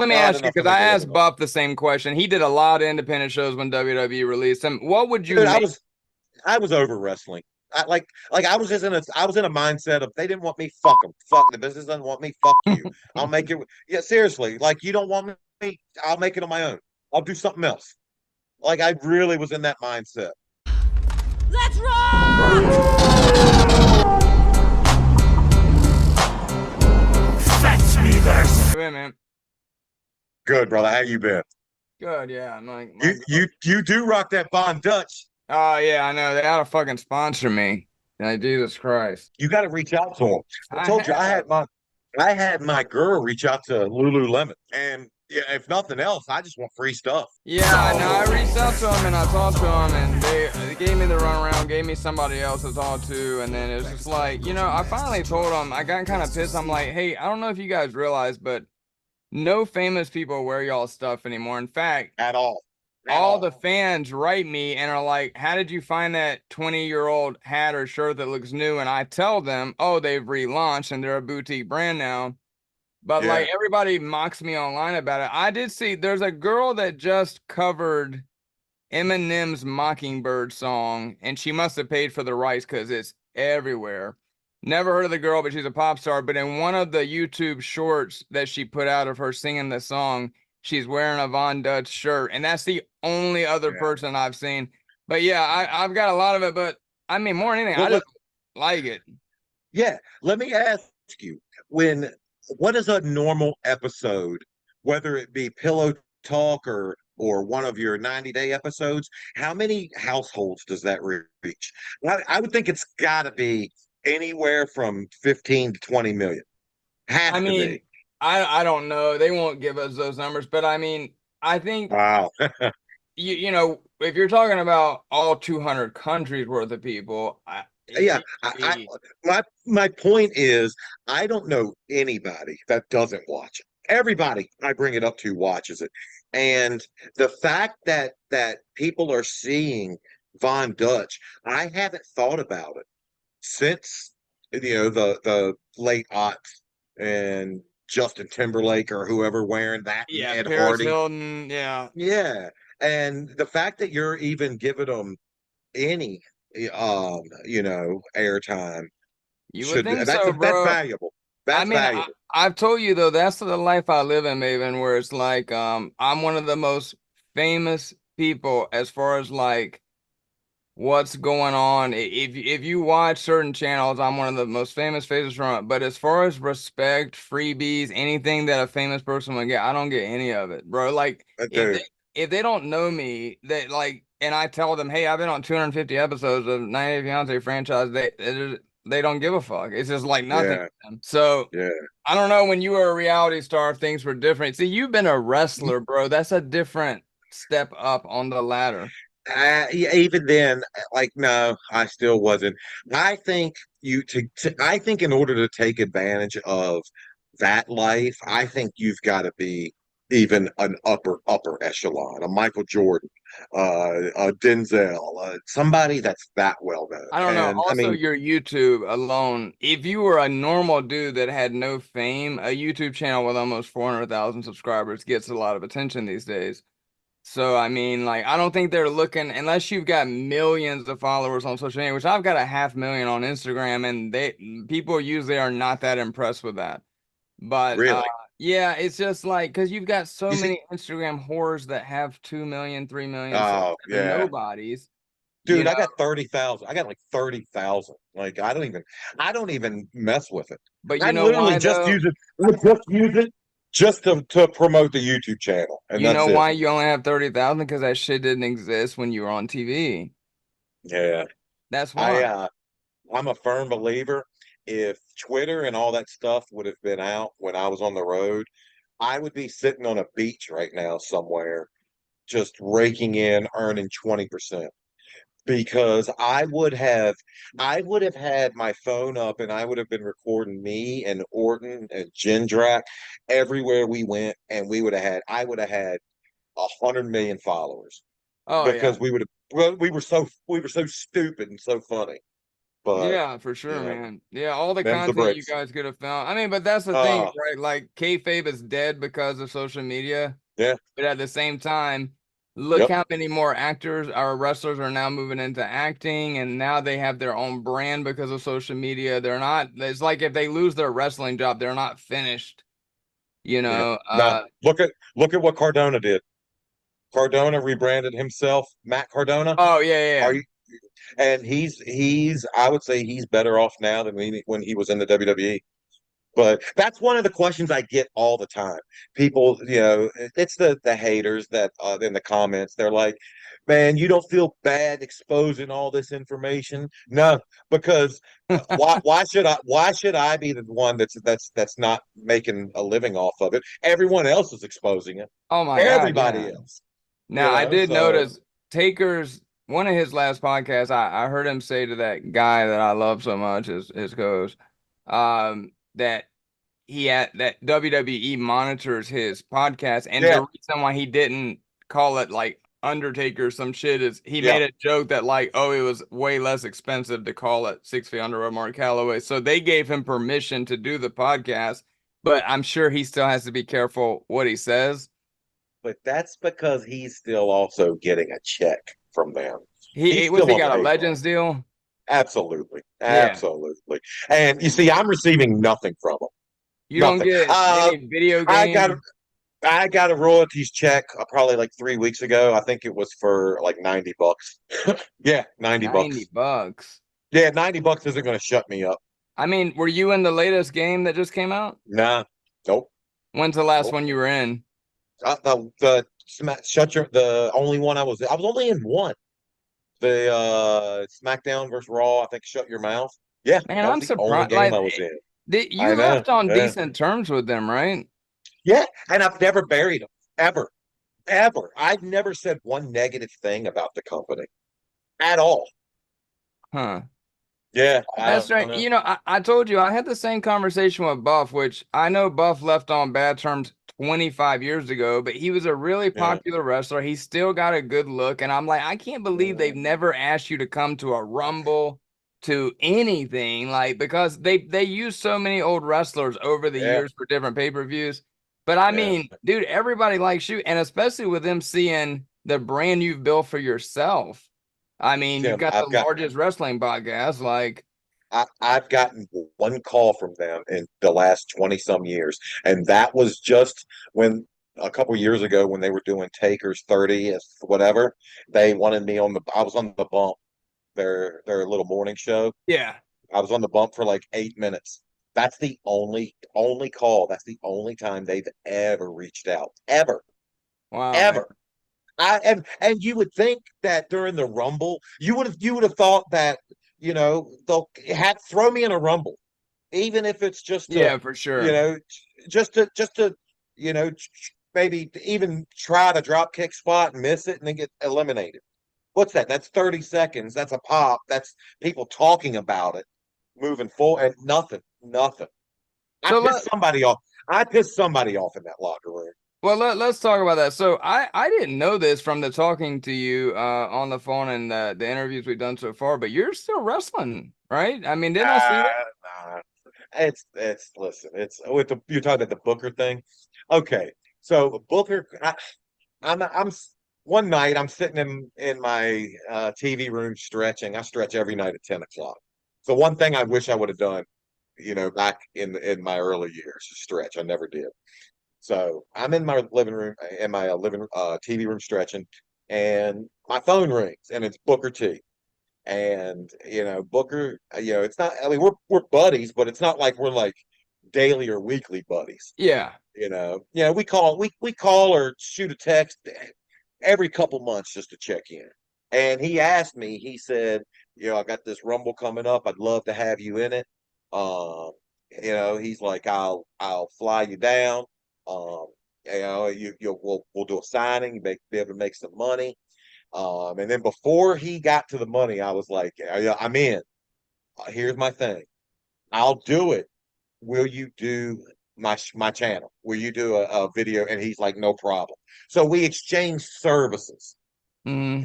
Let me Not ask you, enough for because me I to live asked alone. Buff the same question. He did a lot of independent shows when WWE released him. What would you Dude, I make? was I was over wrestling. I was just in a mindset of they didn't want me, fuck them. Fuck the business doesn't want me, fuck you. I'll make it. Yeah, seriously. Like you don't want me, I'll make it on my own. I'll do something else. Like I really was in that mindset. Let's rock! Fetch me this! Wait, man. Good, brother. How you been? Good, yeah. I'm like, my You do rock that Von Dutch. oh yeah, I know. They ought to fucking sponsor me. Like, Jesus Christ. You got to reach out to him. I I told you have. I had my girl reach out to Lululemon, and yeah, if nothing else, I just want free stuff. Yeah, I know. I reached out to them and I talked to them, and they gave me the runaround, gave me somebody else to talk to, and then it was just like, I finally told them. I got kind of pissed. I'm like, hey, I don't know if you guys realize, but no famous people wear y'all stuff anymore. In fact, At all. At all the all. fans write me and are like, how did you find that 20-year-old hat or shirt that looks new? And I tell them, oh, they've relaunched and they're a boutique brand now. But like Yeah. everybody mocks me online about it. I did see there's a girl that just covered Eminem's Mockingbird song, and she must have paid for the rights because it's everywhere. Never heard of the girl, but she's a pop star. But in one of the YouTube shorts that she put out of her singing the song, she's wearing a Von Dutch shirt, and that's the only other Yeah. person I've seen. But yeah, I've got a lot of it, but I mean, more than anything, I Well, just like it. yeah, let me ask you, when what is a normal episode, whether it be Pillow Talk or one of your 90-day episodes, how many households does that reach? I would think it's got to be anywhere from 15 to 20 million. Has I to mean, be. I don't know. They won't give us those numbers, but I mean, I think Wow. if you're talking about all 200 countries worth of people, Yeah, it could be. my point is, I don't know anybody that doesn't watch it. Everybody I bring it up to watches it, and the fact that people are seeing Von Dutch, I haven't thought about it since the late aughts and Justin Timberlake or whoever wearing that and Yeah, Ed Paris Hardy. Hilton. Yeah, Yeah, and the fact that you're even giving them any airtime you would should think that's so, that's bro. valuable. I That's mean, valuable. I've told you though, that's the life I live in, Maven, where it's like, I'm one of the most famous people as far as like what's going on. If you watch certain channels, I'm one of the most famous faces from it. But as far as respect, freebies, anything that a famous person would get, I don't get any of it, bro. Like if they Dude. if they don't know me, they like, and I tell them, hey, I've been on 250 episodes of 90 Day Fiance franchise, they don't give a fuck. It's just like nothing to Yeah, them. So yeah. I don't know, when you were a reality star, if things were different. See, you've been a wrestler, bro. That's a different step up on the ladder. Yeah, even then, like no, I still wasn't. I think I think in order to take advantage of that life, I think you've got to be even an upper echelon, a Michael Jordan, a Denzel, somebody that's that well known. I don't know. And I Also, mean, your YouTube alone, if you were a normal dude that had no fame, a YouTube channel with almost 400,000 subscribers gets a lot of attention these days. So, I mean, like, I don't think they're looking, unless you've got millions of followers on social media, which I've got a 500,000 on Instagram, and people usually are not that impressed with that. But really, yeah, it's just like, because you've got so you see, many Instagram whores that have 2 million, 3 million subs, oh that are yeah. nobodies, you Dude, know. I got 30,000. I got like 30,000. Like I don't even mess with it. But you I know literally why just though? use it. I just use it just to promote the YouTube channel, and You know that's it. why you only have 30,000? Because that shit didn't exist when you were on TV. Yeah. That's I why. I'm a firm believer. If Twitter and all that stuff would have been out when I was on the road, I would be sitting on a beach right now somewhere, just raking in, earning 20%. Because I would have had my phone up and I would have been recording me and Orton and Jindrak everywhere we went, and I would have had 100 million followers Oh yeah. because we would have well, we were so stupid and so funny. But Yeah, for sure, you know, man. Yeah, all the them's the content you bricks. guys could have found. I mean, but that's the thing, Uh, right? Like kayfabe is dead because of social media. yeah, But at the same time, look yep, how many more actors or wrestlers are now moving into acting, and now they have their own brand because of social media. They're not, it's like if they lose their wrestling job, they're not finished, you yeah. know. Now look at what Cardona did. Cardona rebranded himself Matt Cardona. Oh yeah, yeah, Are yeah. you? And he's I would say he's better off now than when he was in the WWE. But that's one of the questions I get all the time. People, it's the haters that in the comments, they're like, "Man, you don't feel bad exposing all this information?" No, because why should I be the one that's not making a living off of it? Everyone else is exposing it. Oh my God, Everybody yeah. else, Now I did so notice Taker's one of his last podcasts. I heard him say to that guy that I love so much, his co-host, that he had that WWE monitors his podcast, and yeah, the reason why he didn't call it like Undertaker or some shit is he yeah. made a joke that like, oh, it was way less expensive to call it 6 Feet Under with Mark Calloway, so they gave him permission to do the podcast, but I'm sure he still has to be careful what he says. But that's because he's still also getting a check from them. He's Was still he on got a payroll. Legends deal? Absolutely. Yeah. Absolutely. And you see, I'm receiving nothing from them. You don't Nothing. get any video I got game. I got a royalties check probably like 3 weeks ago. I think it was for like $90. Yeah, 90 90 bucks. bucks. Yeah, $90 isn't going to shut me up. I mean, were you in the latest game that just came out? Nah. Nope. When's the last Nope. one you were in? The only one I was only in one. The SmackDown versus Raw, I think Shut Your Mouth. Yeah, Man, that was I'm the only surprised. game Like, I was in. I you know. left on Yeah. decent terms with them, right? Yeah, and I've never buried them ever, ever. I've never said one negative thing about the company at all. Huh. Yeah, I That's don't right. know. I told you I had the same conversation with Buff, which I know Buff left on bad terms 25 years ago, but he was a really Yeah. popular wrestler. He still got a good look. And I'm like, I can't believe they've Mm, never asked you to come to a Rumble, to anything, like because they use so many old wrestlers over the yeah, years for different pay-per-views. But I yeah. mean, dude, everybody likes you, and especially with them seeing the brand you've built for yourself. I mean, you've Tim, got the largest wrestling podcast, like. I've gotten one call from them in the last 20 some years, and that was just when a couple years ago when they were doing Taker's 30th, whatever. They wanted me I was on the bump, their little morning show. Yeah. I was on the bump for like 8 minutes. That's the only call. That's the only time they've ever reached out. Ever. Wow, man. Ever. And you would think that during the Rumble, you would have thought that, they'll throw me in a Rumble, even if it's just to, Yeah, for you sure. know, just to, maybe even try to drop kick spot and miss it and then get eliminated. What's that? That's 30 seconds. That's a pop. That's people talking about it moving forward, and nothing, nothing. I So pissed somebody off. I pissed somebody off in that locker room. let's talk about that. So I didn't know this from the talking to you on the phone and the interviews we've done so far, but you're still wrestling, right? I mean, didn't I see that? Nah. It's listen. It's with you're talking about the Booker thing. Okay, so Booker, I'm one night I'm sitting in my TV room stretching. I stretch every night at 10 o'clock. So one thing I wish I would have done, back in my early years, is stretch. I never did. So I'm in my living room, in my living TV room stretching, and my phone rings, and it's Booker T. And Booker, it's not. I mean, we're buddies, but it's not like we're like daily or weekly buddies. Yeah. We call or shoot a text every couple months just to check in. And he asked me. He said, I got this Rumble coming up. I'd love to have you in it. Um, he's like, I'll fly you down. Um, we'll do a signing. You be able to make some money. And then before he got to the money, I was like, yeah, I'm in. Here's my thing. I'll do it. Will you do my channel? Will you do a video? And he's like, no problem. So we exchanged services. Mm,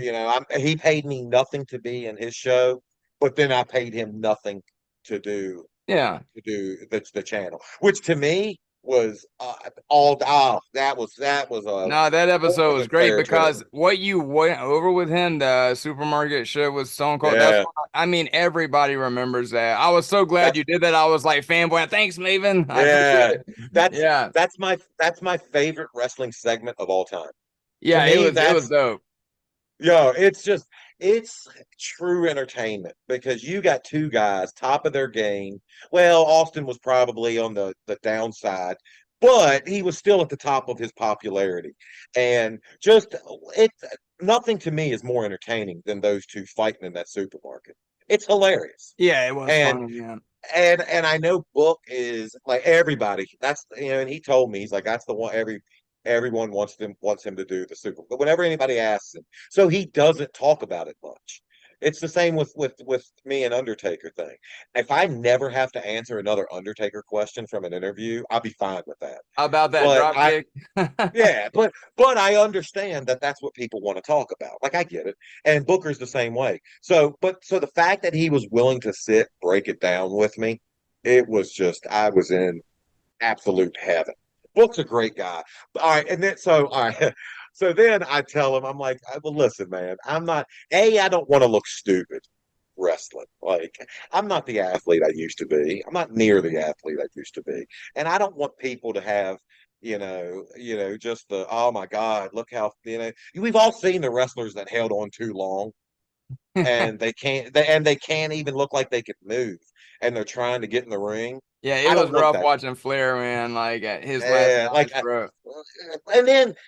He paid me nothing to be in his show. but then I paid him nothing to do Yeah. the channel, which to me was all that was a No, that episode more was than great fair because treatment. what you went over with him, the supermarket shit with Stone Cold, that's Yeah, what I mean, everybody remembers that. I was so glad that's you did that. I was like fanboy. Thanks, Maven. I appreciate yeah, it. that's Yeah. that's my favorite wrestling segment of all time. To Yeah, me, it was that's dope. it's true entertainment because you got two guys top of their game. Well, Austin was probably on the downside, but he was still at the top of his popularity. And just it nothing to me is more entertaining than those two fighting in that supermarket. It's hilarious. Yeah, it was And funny, yeah. and I know Book is like everybody. That's and he told me he's like that's the one everyone wants him to do the Super. But whenever anybody asks him, so he doesn't talk about it much. It's the same with me and Undertaker thing. If I never have to answer another Undertaker question from an interview, I'll be fine with that. How about that But drop I kick? yeah, but I understand that that's what people want to talk about. Like I get it, and Booker's the same way. So the fact that he was willing to break it down with me, it was just I was in absolute heaven. Book's a great guy. All right, and then all right. So then I tell him, I'm like, well, listen, man, I'm not. I don't want to look stupid wrestling. Like I'm not the athlete I used to be. I'm not near the athlete I used to be, and I don't want people to have just the oh my God, look how we've all seen the wrestlers that held on too long and they can't even look like they could move and they're trying to get in the ring. Yeah, it I was don't want rough that. watching Flair, man, like at his last Yeah, like nines, bro.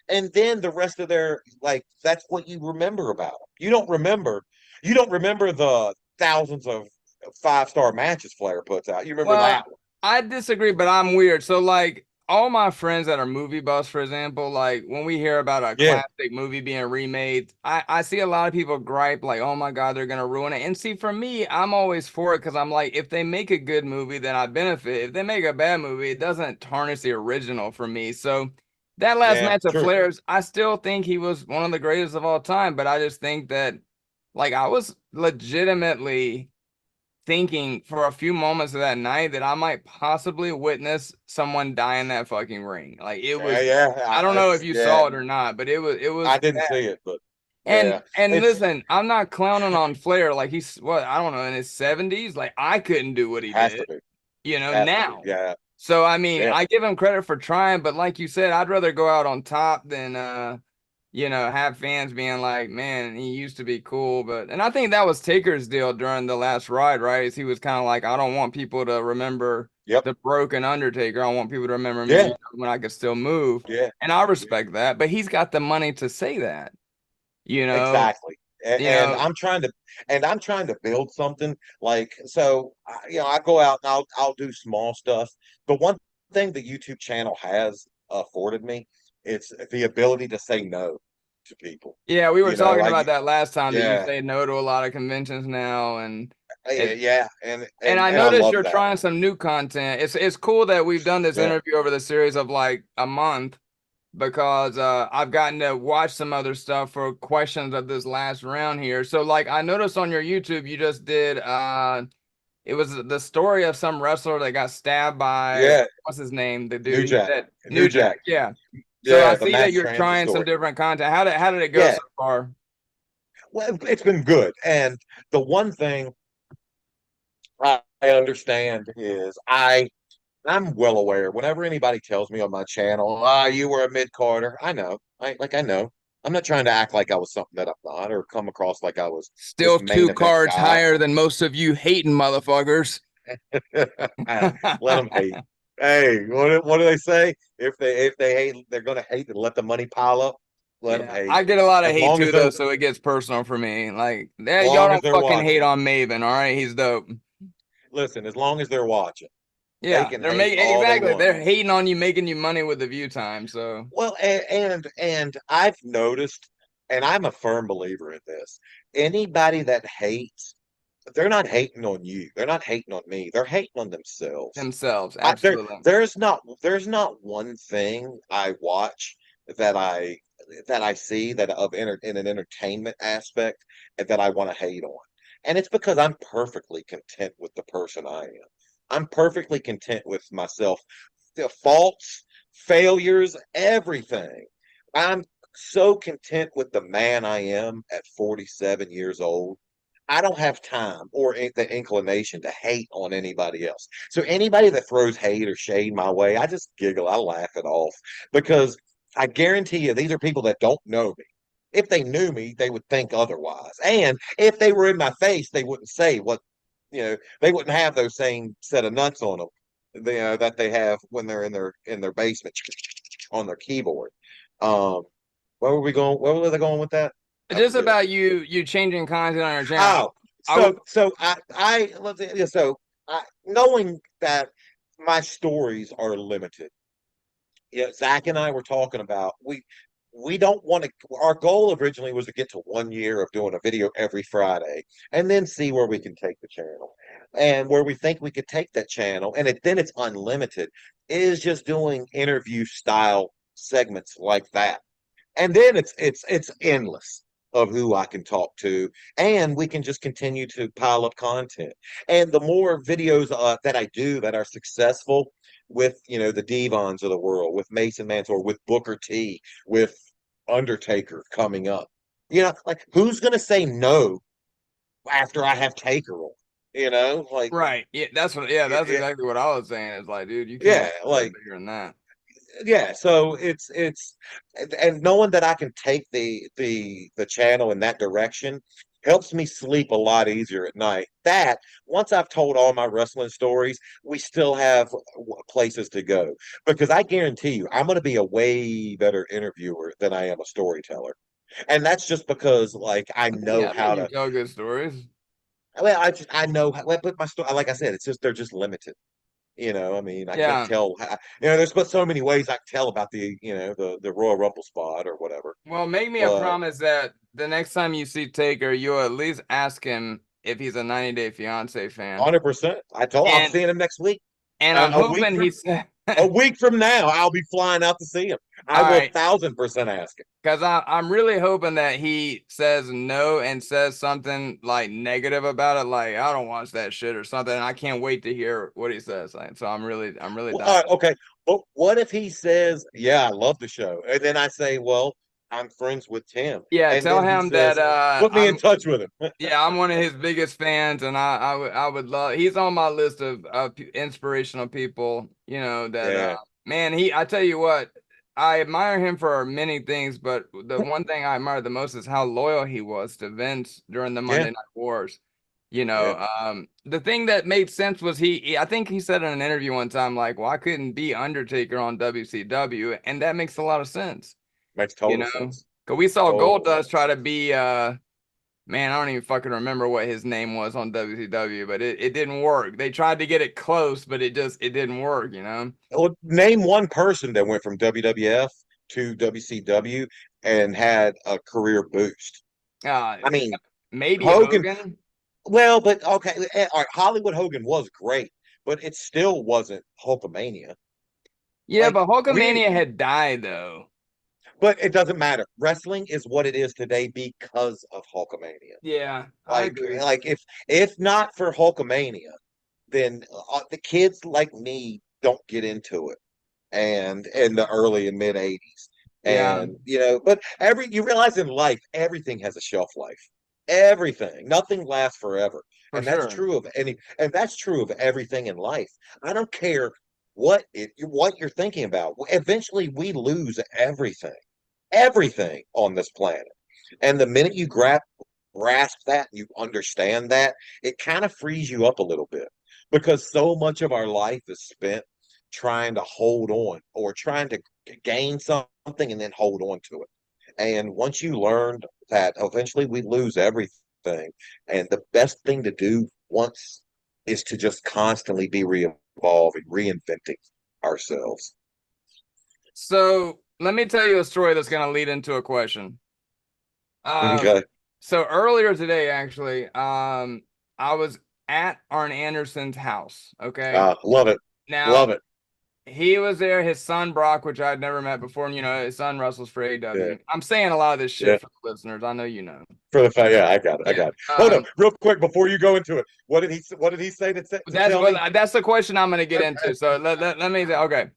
and then the rest of their like that's what you remember about them. You don't remember the thousands of 5-star matches Flair puts out. You remember Well, that one. I disagree, but I'm weird. So, like, all my friends that are movie buffs, for example, like when we hear about a Yeah, classic movie being remade, I see a lot of people gripe, like, oh my God, they're gonna ruin it. And see, for me, I'm always for it because I'm like, if they make a good movie, then I benefit. If they make a bad movie, it doesn't tarnish the original for me. So that last yeah, match of true. Flair's, I still think he was one of the greatest of all time, but I just think that, like, I was legitimately thinking for a few moments of that night that I might possibly witness someone die in that fucking ring. Like it Yeah, was, yeah, I don't know if that's you yeah. saw it or not, but it I was didn't bad. see it, but And yeah, and it's listen, I'm not clowning on Flair. Like he's what I don't know in his 70s. Like I couldn't do what he has to did, be, has to be. now. Yeah, So I mean, yeah, I give him credit for trying, but like you said, I'd rather go out on top than have fans being like, man, he used to be cool. But, and I think that was Taker's deal during the last ride, right? Is he was kind of like, I don't want people to remember yep, the broken Undertaker. I want people to remember me yeah, when I could still move. yeah, And I yeah. respect that, but he's got the money to say that, you know, Exactly. you And know, I'm trying to build something like so. I go out and I'll do small stuff. The one thing the YouTube channel has afforded me, it's the ability to say no to people. yeah, we were talking I about that last time that you yeah, say no to a lot of conventions now. And yeah, it, yeah, and and and I and I noticed love you're that. trying some new content. It's cool that we've done this Yeah, interview over the series of like a month because I've gotten to watch some other stuff for questions of this last round here. So like I noticed on your YouTube you just did it was the story of some wrestler that got stabbed by yeah. what's his name? The dude New he Jack, said New New Jack. Jack. Yeah. So I Yeah, the see that mass you're transit trying some story. different content. How did it go Yeah, so far? well, it's been good. And the one thing I understand is I'm well aware. Whenever anybody tells me on my channel, you were a mid Carter, I know. I'm not trying to act like I was something that I'm not, or come across like I was this Still main two event cards guy. higher than most of you hating motherfuckers. Let them hate. Hey, what do they say? If they hate, they're gonna hate and let the money pile up. Let them Yeah, hate. I get a lot of As hate long as too, they're though, so it gets personal for me. Like, as y'all long as don't they're fucking hate watching. on Maven, all right? He's dope. Listen, as long as they're watching, they Yeah, can they're hate making all they exactly. want. They're hating on you, making you money with the view time. So Well, and I've noticed, and I'm a firm believer in this. Anybody that hates, they're not hating on you. They're not hating on me. They're hating on themselves. themselves, I, there, absolutely. there's not one thing I watch that I that I see that in an entertainment aspect that I want to hate on. And it's because I'm perfectly content with the person I am. I'm perfectly content with myself, the faults, failures, everything. I'm so content with the man I am at 47 years old. I don't have time or the inclination to hate on anybody else. So anybody that throws hate or shade my way, I just giggle, I laugh it off because I guarantee you these are people that don't know me. If they knew me, they would think otherwise. And if they were in my face, they wouldn't say what, they wouldn't have those same set of nuts on them, that they have when they're in their basement on their keyboard. Um, where were we going? Where were they going with that? I Just forget. about you changing content on your channel. Oh, I would, so let's see, yeah, so knowing that my stories are limited. Yeah, Zach and I were talking about we don't want to. Our goal originally was to get to 1 year of doing a video every Friday, and then see where we can take the channel, and where we think we could take that channel, and then it's unlimited. Is just doing interview style segments like that, and then it's endless of who I can talk to, and we can just continue to pile up content. And the more videos that I do that are successful with the Devons of the world, with Mason Mantor, with Booker T, with Undertaker coming up, like who's gonna say no after I have Taker on? Like right. Yeah, that's it, exactly what I was saying. It's like, dude, you yeah, can't go like bigger than that. yeah, so it's and knowing that I can take the channel in that direction helps me sleep a lot easier at night. That once I've told all my wrestling stories, we still have places to go, because I guarantee you I'm going to be a way better interviewer than I am a storyteller. And that's just because like I know Yeah, I mean, how you to. tell good stories. Well, I know how, well, but my story, like I said, it's just they're just limited. I mean, I can't Yeah. tell. There's but so many ways I can tell about the Royal Rumble spot or whatever. Well, make me a But promise that the next time you see Taker, you'll at least ask him if he's a 90 Day Fiance fan. 100%, I'm And seeing him next week. and I'm A week hoping from he said, a week from now, I'll be flying out to see him. I all will right, 1,000% ask him. because I'm really hoping that he says no and says something like negative about it, like I don't watch that shit or something. And I can't wait to hear what he says. Like, so I'm really Well, dying. okay, but what if he says, "Yeah, I love the show," and then I say, "Well, I'm friends with Tim," Yeah, and tell then he him that says, "Put me in touch with him." yeah, I'm one of his biggest fans, and I would love. He's on my list of inspirational people. That Yeah, man. I tell you what, I admire him for many things, but the one thing I admire the most is how loyal he was to Vince during the yeah, Monday Night Wars. yeah. The thing that made sense was I think he said in an interview one time, like, "Well, I couldn't be Undertaker on WCW," and that makes a lot of sense. Makes You total know, sense. because we saw Total Goldust sense. try to be man, I don't even fucking remember what his name was on WCW, but it didn't work. They tried to get it close, but it didn't work. Well, name one person that went from WWF to WCW and had a career boost. Uh, I mean, Maybe Hogan. Hogan. Well, but okay, all right, Hollywood Hogan was great, but it still wasn't Hulkamania. Yeah, Like but we, Hulkamania had died though. but it doesn't matter. Wrestling is what it is today because of Hulkamania. Yeah, I Like, agree. like if not for Hulkamania, then the kids like me don't get into it. And in the early and mid '80s, Yeah, and but you realize in life everything has a shelf life. Everything, nothing lasts forever, for and that's sure. true of everything in life. I don't care what you're thinking about. Eventually, we lose everything on this planet. And the minute you grasp that, you understand that, it kind of frees you up a little bit, because so much of our life is spent trying to hold on or trying to gain something and then hold on to it. And once you learn that eventually we lose everything, and the best thing to do once is to just constantly be re-evolving, reinventing ourselves. So let me tell you a story that's gonna lead into a question. Um, Okay. so earlier today, actually, I was at Arn Anderson's house. Okay. Love it. Now Love it. He was there. His son Brock, which I'd never met before, and his son wrestles for Yeah, AW. I'm saying a lot of this yeah. shit for the listeners. I know you know. For the fact, yeah, I got it. I Yeah. got it. Oh no, real quick before you go into it, what did he? What did he say to That's tell me? that's the question I'm going to get into. So let me say, okay.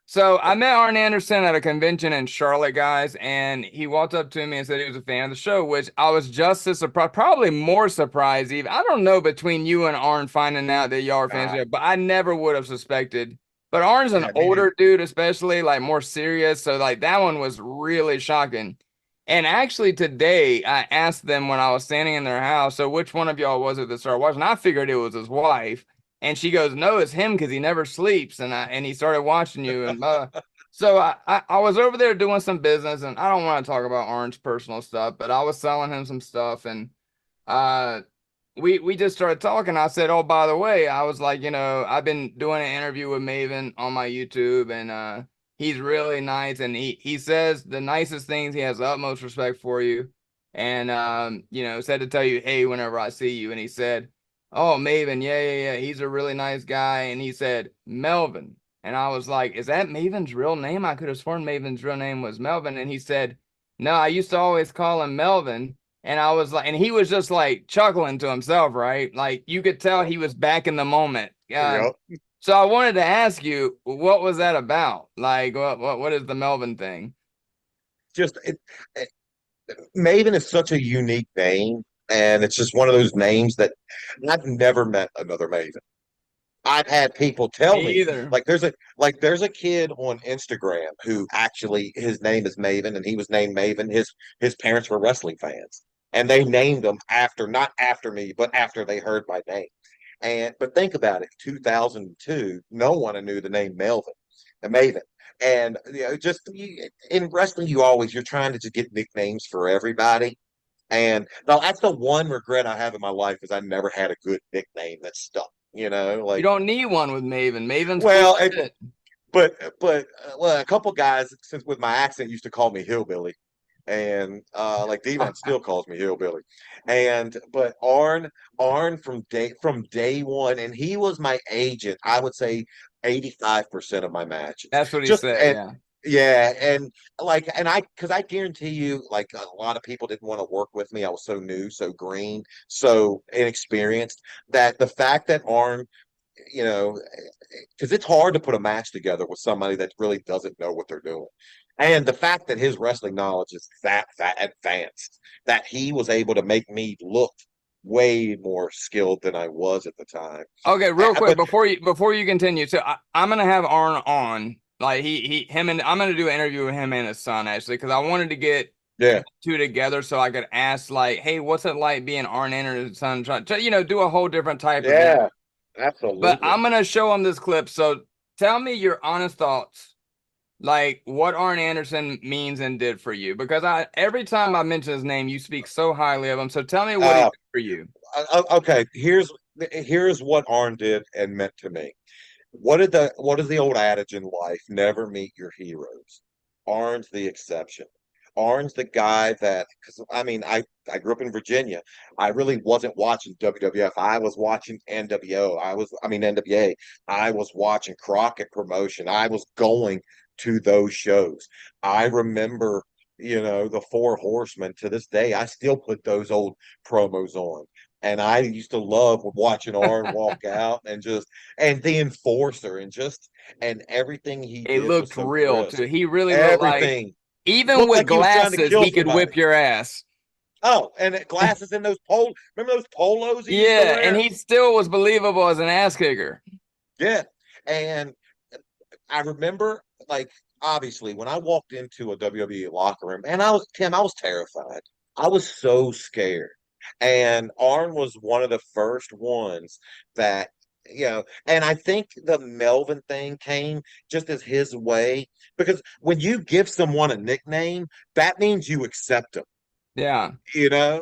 So I met Arn Anderson at a convention in Charlotte, guys, and he walked up to me and said he was a fan of the show, which I was just as surprised, probably more surprised even. I don't know between you and Arn finding out that y'all are fans of the show, but I never would have suspected. But Arn's an Yeah, me neither. older dude, especially like more serious, so like that one was really shocking. And actually today I asked them when I was standing in their house, so which one of y'all was it that started watching? I figured it was his wife. And she goes, no, it's him because he never sleeps. And he started watching you. And so I was over there doing some business, and I don't want to talk about Arn's personal stuff, but I was selling him some stuff, and uh we just started talking. I said, oh, by the way, I was like, I've been doing an interview with Maven on my YouTube, and he's really nice, and he says the nicest things. He has the utmost respect for you, and said to tell you, hey, whenever I see you. And he said, oh, Maven, yeah, he's a really nice guy. And he said, Melvin. And I was like, is that Maven's real name? I could have sworn Maven's real name was Melvin. And he said, no, I used to always call him Melvin. And I was like, and he was just like chuckling to himself, right? Like you could tell he was back in the moment. Yep. So I wanted to ask you, what was that about? Like, what is the Melvin thing? Just Maven is such a unique name, and it's just one of those names that I've never met another Maven. I've had people tell Me me either. there's a kid on Instagram who actually his name is Maven and he was named Maven. His parents were wrestling fans and they named him after not after me but after they heard my name. And but think about it, 2002, no one knew the name Melvin, Maven. And just in wrestling, you're trying to just get nicknames for everybody. And now that's the one regret I have in my life is I never had a good nickname that stuck. You Like don't need one with Maven. Maven's cool well, as shit. well, a couple guys since with my accent used to call me hillbilly, and like Devon still calls me hillbilly, and but Arn from day one, and he was my agent. I would say 85% of my matches. That's what he Just said. and Yeah. yeah, and like and I because I guarantee you, like a lot of people didn't want to work with me. I was so new, so green, so inexperienced that the fact that Arn because it's hard to put a match together with somebody that really doesn't know what they're doing. And the fact that his wrestling knowledge is that advanced, that he was able to make me look way more skilled than I was at the time. Okay, real quick But before you continue. So I'm gonna have Arn on. Like him and I'm gonna do an interview with him and his son actually because I wanted to get yeah, two together so I could ask like, hey, what's it like being Arn Anderson's son? Trying to do a whole different type of interview. yeah, But absolutely. I'm gonna show him this clip. So tell me your honest thoughts, like what Arn Anderson means and did for you. Because every time I mention his name, you speak so highly of him. So tell me what he Uh, did for you. okay, here's what Arn did and meant to me. What is the old adage in life? Never meet your heroes. Arn's the exception. Arn's the guy that because I grew up in Virginia. I really wasn't watching WWF. I was watching NWO. NWA. I was watching Crockett promotion. I was going to those shows. I remember, the Four Horsemen to this day. I still put those old promos on. And I used to love watching Arn walk out and the enforcer and everything he It did was looked so real crisp. too. He really looked like, Everything even looked with like he was trying to glasses, kill he could somebody. whip your ass. Oh, and glasses in those remember those polos he used to Yeah, and wear? he still was believable as an ass kicker. Yeah. And I remember like obviously when I walked into a WWE locker room and I was terrified. I was so scared. And Arn was one of the first ones that and I think the Melvin thing came just as his way because when you give someone a nickname, that means you accept them. Yeah.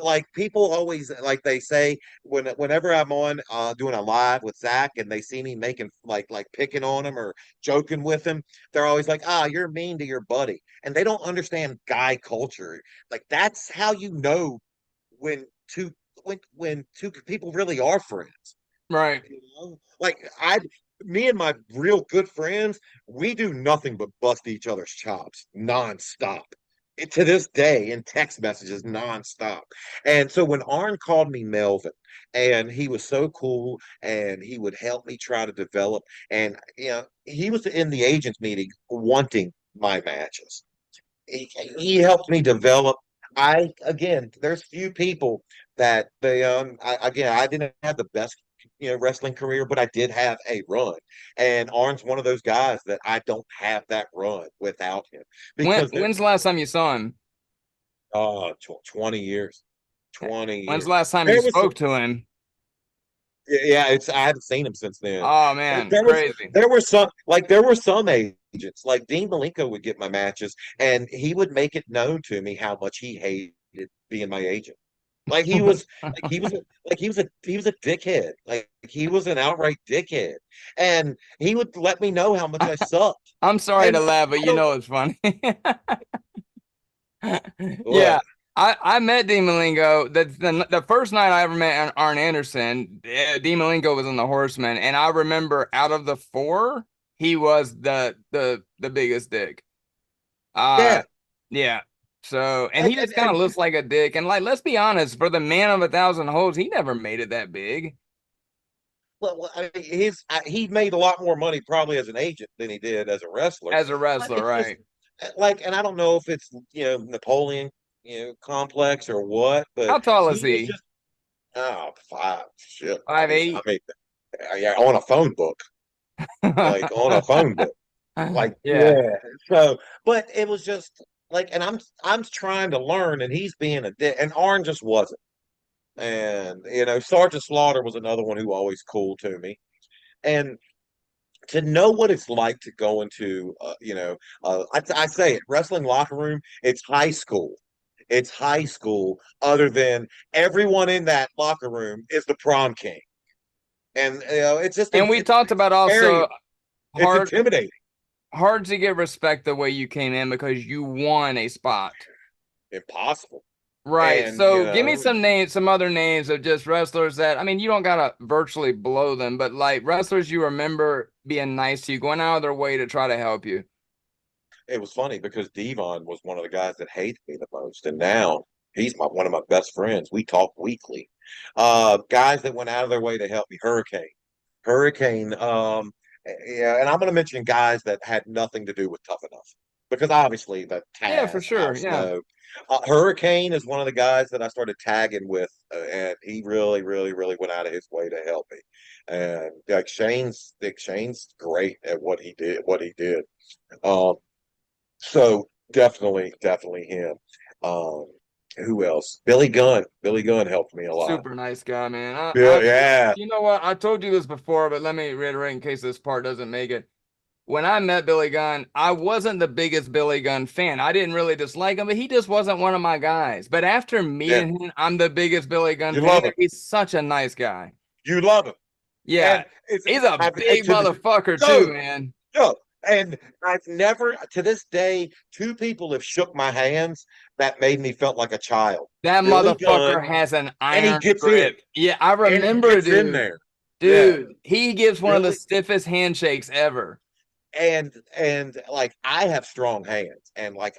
Like people always like they say whenever I'm on doing a live with Zach and they see me making like picking on him or joking with him, they're always like, you're mean to your buddy. And they don't understand guy culture. Like that's how you know when two when two people really are friends. Right. Like me and my real good friends, we do nothing but bust each other's chops nonstop. To this day, in text messages nonstop. And so when Arn called me Melvin, and he was so cool, and he would help me try to develop, and he was in the agents meeting wanting my matches. He helped me develop. I again, there's few people that I didn't have the best wrestling career, but I did have a run. And Arn's one of those guys that I don't have that run without him because When's the last time you saw him? 20 years. 20 When's years. the last time you There was spoke to him? yeah, it's I haven't seen him since then. Oh man, There was crazy. there were some agents like Dean Malenko would get my matches, and he would make it known to me how much he hated being my agent. Like he was he was a dickhead. Like he was an outright dickhead, and he would let me know how much I sucked. I'm sorry And to laugh, but I you don't know it's funny. Yeah, what I met Dean Malenko. The first night I ever met Arn Anderson, Dean Malenko was in the Horsemen, and I remember out of the four, he was the biggest dick. yeah. Yeah. So, and And, he and, just kind of and looks like a dick. And like, let's be honest, for the man of 1,000 holes, he never made it that big well, I mean, he made a lot more money probably as an agent than he did as a wrestler. as a But wrestler, it's just right? like, and I don't know if it's Napoleon complex or what, but How tall is he was he? just five shit. Five eight. I mean, yeah, on a phone book, like on a phone book, like Yeah. yeah. So, but it was just like, and I'm trying to learn, and he's being a dick, and Arn just wasn't. And Sergeant Slaughter was another one who always cool to me, and to know what it's like to go into, I say it, wrestling locker room, it's high school. It's high school, other than everyone in that locker room is the prom king. And, it's just, And we talked about scary. also It's hard intimidating. hard to get respect the way you came in because you won a spot. Impossible. Right. And, So give me some names, some other names of just wrestlers that, I mean, you don't gotta virtually blow them, but like wrestlers you remember being nice to you, going out of their way to try to help you. it was funny because Devon was one of the guys that hated me the most. And now he's one of my best friends. We talk weekly. Guys that went out of their way to help me. Hurricane. Yeah, and I'm going to mention guys that had nothing to do with Tough Enough because obviously the Yeah, for Taz, sure. Al Yeah. Snow, Hurricane is one of the guys that I started tagging with, and he really, really, really went out of his way to help me. And like Shane's great at what he did. Um, so definitely him. Um, who else? Billy Gunn. Billy Gunn helped me a lot. Super nice guy, man. Yeah, yeah. You know what? I told you this before, but let me reiterate in case this part doesn't make it. When I met Billy Gunn, I wasn't the biggest Billy Gunn fan. I didn't really dislike him, but he just wasn't one of my guys. But after Yeah. meeting him, I'm the biggest Billy Gunn You fan. love him. He's such a nice guy. You love him. Yeah, And it's he's a big motherfucker too, no, man. no. And I've never to this day, two people have shook my hands that made me felt like a child. That Billy motherfucker Gunn, has an and he iron gets in. grip. Yeah, I And he remember, gets in dude. there. Yeah. Dude, he gives one of the Billy stiffest handshakes ever. and like I have strong hands and like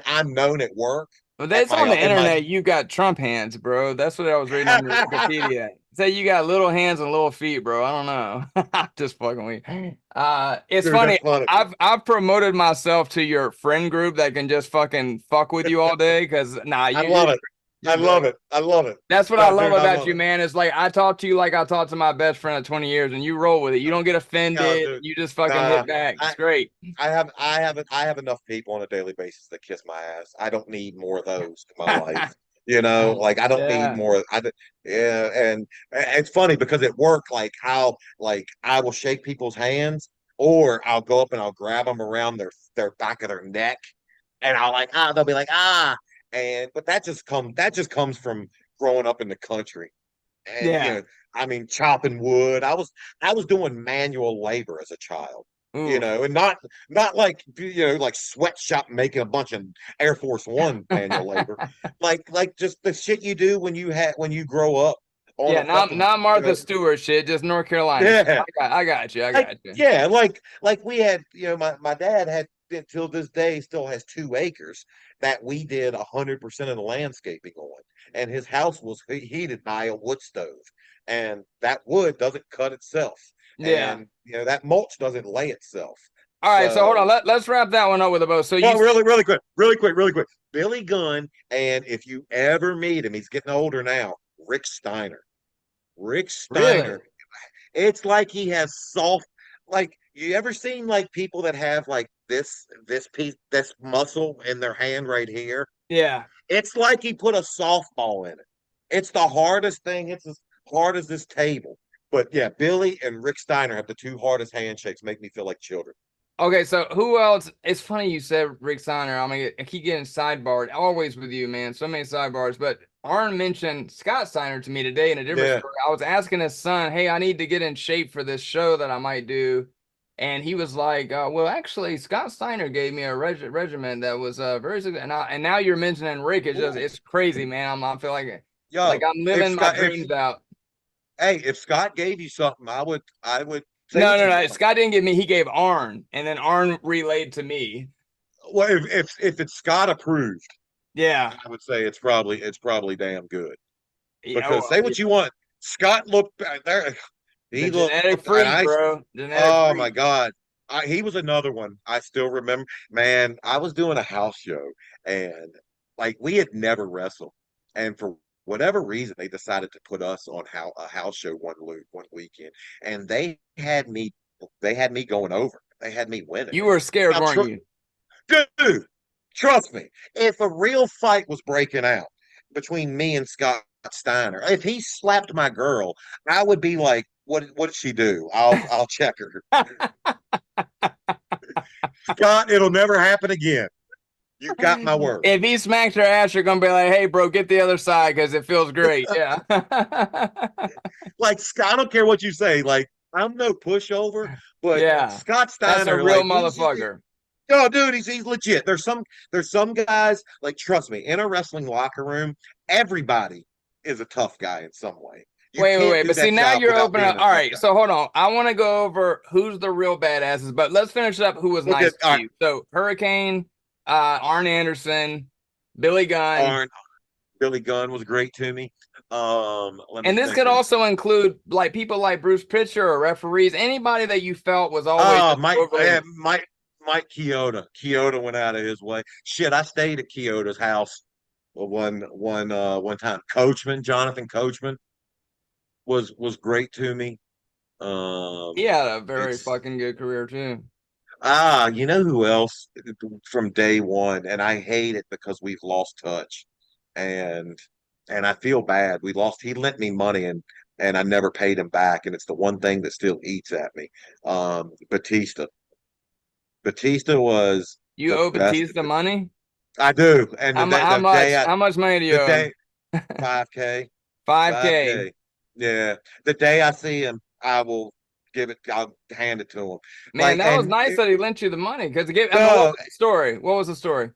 I'm known at work But at that's on my the in my internet. You got Trump hands, bro. That's what I was reading on your Wikipedia. Say you got little hands and little feet, bro. I don't know. Just fucking weak. It's Dude, funny. that's funny. I've promoted myself to your friend group that can just fucking fuck with you all day. Cause I love it. I love it. I love it. That's what I love Dude, I about love you, it. man. It's like I talk to you like I talk to my best friend of 20 years, and you roll with it. You don't get No, offended. dude. You just fucking Nah, hit back. It's I, great. I have enough people on a daily basis that kiss my ass. I don't need more of those in my life. You know, like I don't need Yeah. more. Yeah, and it's funny because at work, like how like I will shake people's hands, or I'll go up and I'll grab them around their back of their neck, and I'll like they'll be like and but that just comes from growing up in the country, and Yeah. I mean chopping wood. I was doing manual labor as a child. Oof. And not like like sweatshop making a bunch of Air Force One manual labor, like just the shit you do when you grow up. on Yeah, a fucking, not Martha Stewart shit, just North Carolina shit. yeah, I got you. I like, got you. yeah, like we had, my dad had till this day still has 2 acres that we did 100% of the landscaping on, and his house was heated by a wood stove, and that wood doesn't cut itself, Yeah. and that mulch doesn't lay itself. All right, so hold on. So, Let's wrap that one up with a bow. So you well, really quick. Billy Gunn, and if you ever meet him, he's getting older now. Rick Steiner. Rick really? Steiner. It's like he has soft, like you ever seen like people that have like this piece, this muscle in their hand right here? Yeah. It's like he put a softball in it. It's the hardest thing. It's as hard as this table. But yeah, Billy and Rick Steiner have the 2 hardest handshakes. Make me feel like children. Okay, so who else? It's funny you said Rick Steiner. I keep getting sidebarred always with you, man. So many sidebars. But Arn mentioned Scott Steiner to me today in a different Yeah. story. I was asking his son, "Hey, I need to get in shape for this show that I might do," and he was like, "Well, actually, Scott Steiner gave me a regimen that was very and now you're mentioning Rick. It's crazy, man. I feel like Yo, I'm if living my Scott, dreams out." if Scott gave you something, I would say No, what no, you no. want. Scott didn't give me. He gave Arn, and then Arn relayed to me. Well, if it's Scott approved, Yeah. I would say it's probably damn good. Yeah. Because Well, say yeah. what you want, Scott looked back there. The He looked, genetic and freak, bro. Genetic oh my freak. God, he was another one. I still remember, man. I was doing a house show, and like we had never wrestled, and for whatever reason, they decided to put us on a house show one weekend, and they had me going over. They had me winning. You were scared, Now, weren't you? dude, trust me, if a real fight was breaking out between me and Scott Steiner, if he slapped my girl, I would be like, what did she do? I'll check her. Scott, it'll never happen again. You got my word. If he smacks your ass, you're gonna be like, "Hey, bro, get the other side because it feels great." Yeah. Like Scott, I don't care what you say. Like, I'm no pushover, but Yeah. Scott That's a Steiner, real like he's motherfucker. no, dude, he's legit. There's some guys, like, trust me, in a wrestling locker room, everybody is a tough guy in some way. You can't Wait. do But see, that now job you're without opening being up. a All tough right. guy. So hold on. I want to go over who's the real badasses, but let's finish up who was Look nice at to you. So Hurricane, Arn Anderson, Billy Gunn. Arn. Billy Gunn was great to me. Let me And this think. could also include like people like Bruce Pitcher or referees, anybody that you felt was always Oh, just overly. Mike Chioda. Chioda went out of his way. Shit, I stayed at Chioda's house one time. Jonathan Coachman was great to me. He had a very It's fucking good career too. you know who else from day one, and I hate it because we've lost touch, and I feel bad. We lost. He lent me money, and I never paid him back, and it's the one thing that still eats at me. Batista. Batista was You the owe best. Batista money? I do, and How much? How much money do you the owe him? day 5K, 5K. 5K, yeah. The day I see him, I will give it. I'll hand it to him. Man, Like, that was and nice that he lent you the money because I mean, what no, was the story? What was the story?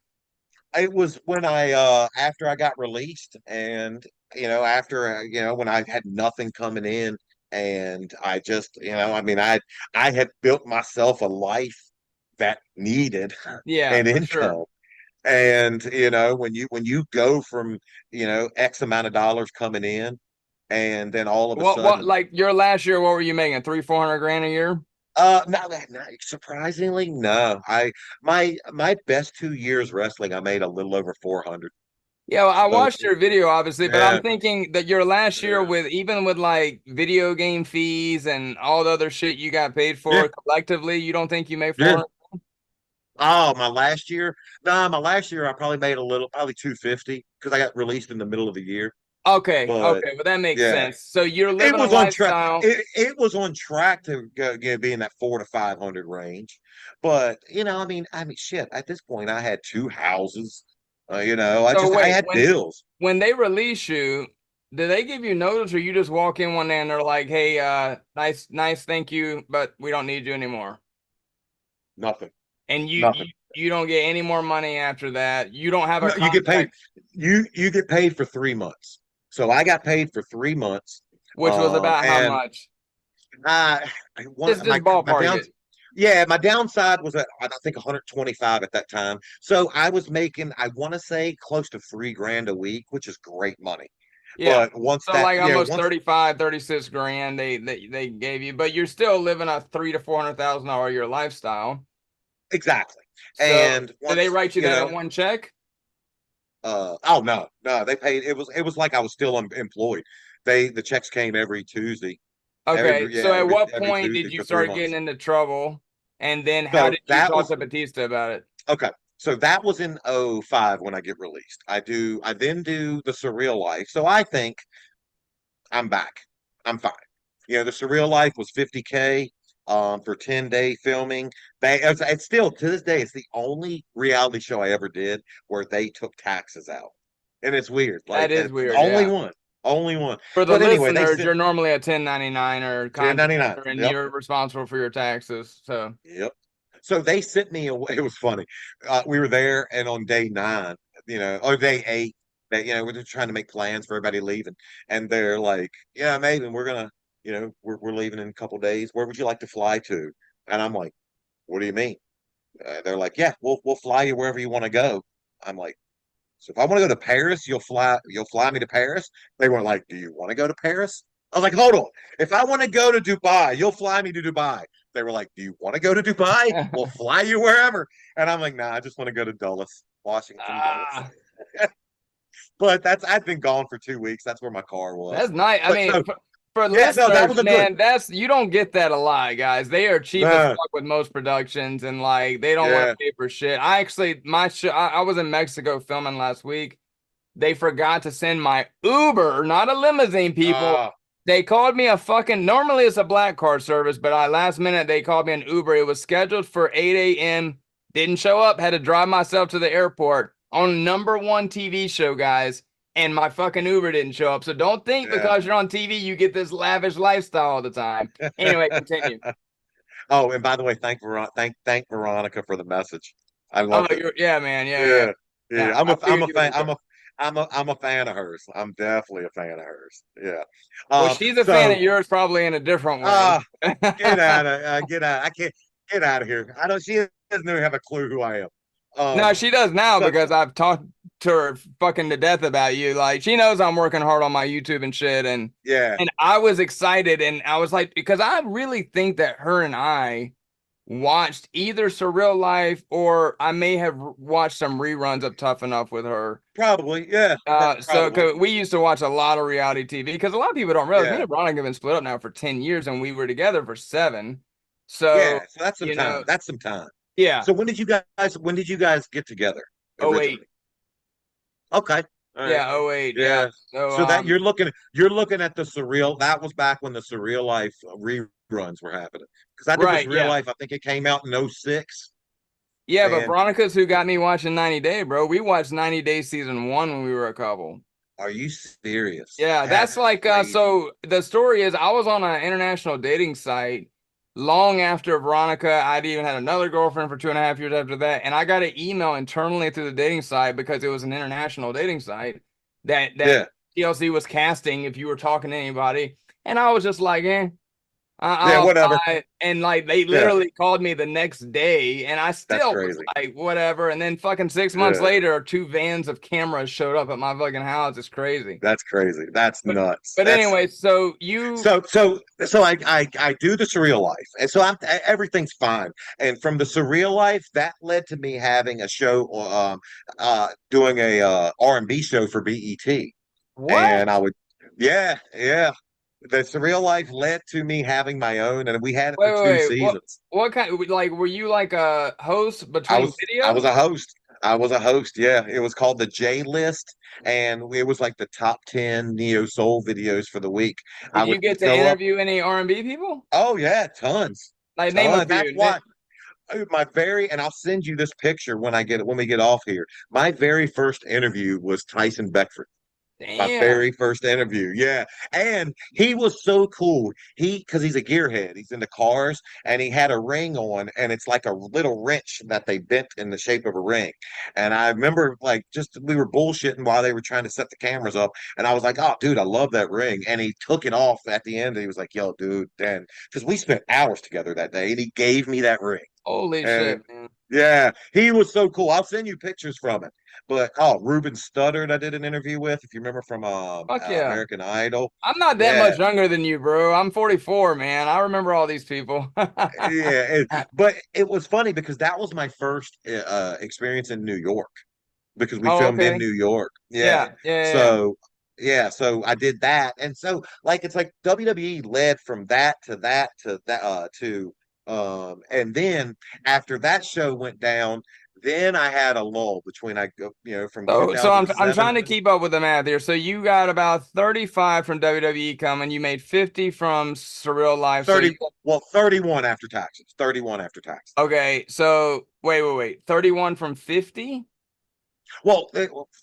it was when after I got released, and after when I had nothing coming in, and I just I mean I had built myself a life that needed Yeah, an for sure. income. And when you go from X amount of dollars coming in, and then all of a What sudden, like your last year, what were you making? 300-400 grand a year? no, surprisingly, no. My best 2 years wrestling, I made a little over 400. Yeah, well, I So watched your video, obviously, but I'm yeah, thinking that your last year yeah, with even with like video game fees and all the other shit you got paid yeah, for collectively, you don't think you made yeah. 400? Oh, my last year? No, my last year I probably made probably 250 because I got released in the middle of the year. Okay, But okay, well that makes yeah, sense. So you're it living a was on track. lifestyle. It was on track to be in that 400 to 500 range. But I mean, shit. At this point, I had 2 houses. So I wait, had bills. when they release you, do they give you notice or you just walk in one day and they're like, "Hey, nice, thank you, but we don't need you anymore." Nothing. And Nothing. you don't get any more money after that. You don't have a No, you get paid. contract. You get paid for 3 months. So I got paid for 3 months, Which was about how And much? I Just my ballpark down it. yeah, my downside was at I think 125 at that time. So I was making, I want to say, close to 3 grand a week, which is great money. Yeah. But once So that, like yeah, almost once 35, 36 grand they gave you, but you're still living a $300,000 to $400,000 a year lifestyle. exactly. So And did they once, write you that in one check? oh no, they paid. It was like I was still employed. The checks came every Tuesday, Okay. So at what every point Tuesday did you for three start getting months. into trouble? And then how So did you that talk was to Batista about it? okay. So that was in '05 when I get released. I then do the Surreal Life. So I think I'm back. I'm fine. The Surreal Life was 50K for 10-day filming. It's still to this day, it's the only reality show I ever did where they took taxes out. And it's weird. That Like is it's the weird, only yeah. one. Only one. For the But anyway, they listeners, said you're normally a 1099 or 1099. contractor and Yep. you're responsible for your taxes. So Yep. So they sent me away. It was funny. We were there, and on day 9, or day 8, we're just trying to make plans for everybody leaving, and they're like, "Yeah, Maven, we're gonna, we're leaving in a couple days. Where would you like to fly to?" And I'm like, "What do you mean?" They're like, "Yeah, we'll fly you wherever you want to go." I'm like, "So if I want to go to Paris, you'll fly me to Paris?" They were like, "Do you want to go to Paris?" I was like, "Hold on. If I want to go to Dubai, you'll fly me to Dubai." They were like, "Do you want to go to Dubai? We'll fly you wherever." And I'm like, "Nah, I just want to go to Dulles, Washington, Dulles." ah, But I've been gone for 2 weeks. That's where my car was. that's nice. I But mean, so for yeah, no, that listeners, was a good. man, that's you don't get that a lot, guys. They are cheap as Nah, fuck with most productions, and like they don't want to yeah. pay for shit. I actually, my show, I was in Mexico filming last week. They forgot to send my Uber, not a limousine, people. Uh, They called me a fucking, normally it's a black card service, but I last minute they called me an Uber. It was scheduled for 8 a.m. Didn't show up. Had to drive myself to the airport on #1 TV show, guys. And my fucking Uber didn't show up. So don't think yeah. because you're on TV, you get this lavish lifestyle all the time. Anyway, continue. Oh, and by the way, thank Veronica for the message. I Oh, loved it. yeah, man. Yeah, yeah. Yeah, yeah. Yeah. I'm I I'm figured a you would fan. enjoy it. I'm a fan of hers. I'm definitely a fan of hers. Yeah. Well, she's a fan So of yours probably in a different way. ah, get out. I can't get out of here. I don't. She doesn't even have a clue who I am. No, she does now So because I've talked to her fucking to death about you. Like she knows I'm working hard on my YouTube and shit, and yeah, I was excited, and I was like, because I really think that her and I watched either Surreal Life or I may have watched some reruns of Tough Enough with her. probably. Yeah, So probably. 'cause we used to watch a lot of reality TV because a lot of people don't realize me Yeah, and Veronica have been split up now for 10 years and we were together for 7. yeah. So, So that's some you time. know, That's some time. yeah, So when did you guys get together oh 08. originally? Okay. All right. Yeah, oh 08. Yeah. Yeah. So, So that you're looking at the surreal. That was back when the Surreal Life reruns were happening. Because I did the right. Surreal Yeah. Life. I think it came out in '06. Yeah, but And Veronica's who got me watching 90 Day, bro. We watched 90 Day season 1 when we were a couple. are you serious? Yeah, that's That's like crazy. so the story is I was on an international dating site long after Veronica. I'd even had another girlfriend for 2.5 years after that. And I got an email internally through the dating site because it was an international dating site that Yeah. TLC was casting if you were talking to anybody. And I was just like, Yeah. I'll Whatever. apply. And like they Yeah. literally called me the next day, and I That's still was crazy. like, whatever. And then fucking 6 months Yeah. later, 2 vans of cameras showed up at my fucking house. It's crazy. That's crazy. That's But nuts. but That's anyway, so you so I do the Surreal Life, and so everything's fine. And from the Surreal Life, that led to me having a show, doing a R&B show for BET, what? and I would, yeah, yeah. The Surreal Life led to me having my own, and we had it for Wait, wait, two wait. seasons. What kind like were you like a host I between was I was videos? a host. I was a host. Yeah, it was called the J List, and it was like the top 10 neo soul videos for the week. I Did you would get to go up. interview any R&B people? Oh yeah, tons, Like name a tons. That's few. why and I'll send you this picture when we get off here. My very first interview was Tyson Beckford. My Damn. very first interview. Yeah. And he was so cool. Because he's a gearhead, he's into cars, and he had a ring on, and it's like a little wrench that they bent in the shape of a ring. And I remember, like, just we were bullshitting while they were trying to set the cameras up. And I was like, oh, dude, I love that ring. And he took it off at the end. And he was like, yo, dude, then, because we spent hours together that day, and he gave me that ring. Holy And shit, man. yeah, he was so cool. I'll send you pictures from it. But Ruben Studdard, I did an interview with, if you remember from Fuck yeah. American Idol. I'm not that Yeah, much younger than you, bro. I'm 44, man. I remember all these people. yeah. But it was funny because that was my first experience in New York because we Oh, filmed in okay. New York. Yeah. Yeah, yeah, yeah. So yeah, so I did that, and so like it's like WWE led from that to that to that and then after that show went down, then I had a lull between I go from So I'm 2007. trying to keep up with the math here. So you got about 35 from WWE coming. You made 50 from Surreal Life. So 30, well, 31 after taxes. 31 after taxes. okay. So wait. 31 from 50? Well,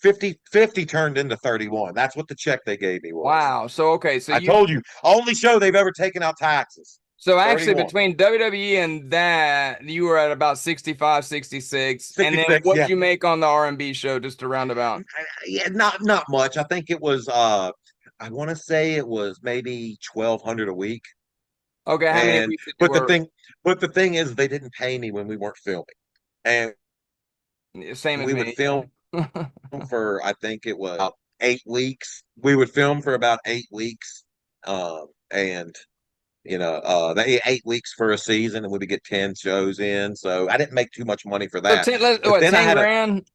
50 turned into 31. That's what the check they gave me was. Wow. So okay. So I told you, only show they've ever taken out taxes. actually 31. between WWE and that, you were at about 65, 66. And then 66, what'd yeah. you make on the R&B show just to round about? Yeah, not much. I think it was I want to say it was maybe 1,200 a week. Okay, how many And weeks did you work? but the thing is they didn't pay me when we weren't filming. And Same as we would me. film for I think it was about 8 weeks. We would film for about 8 weeks. And they 8 weeks for a season, and we would get 10 shows in. So I didn't make too much money for So that. 10, But then I 10 had grand?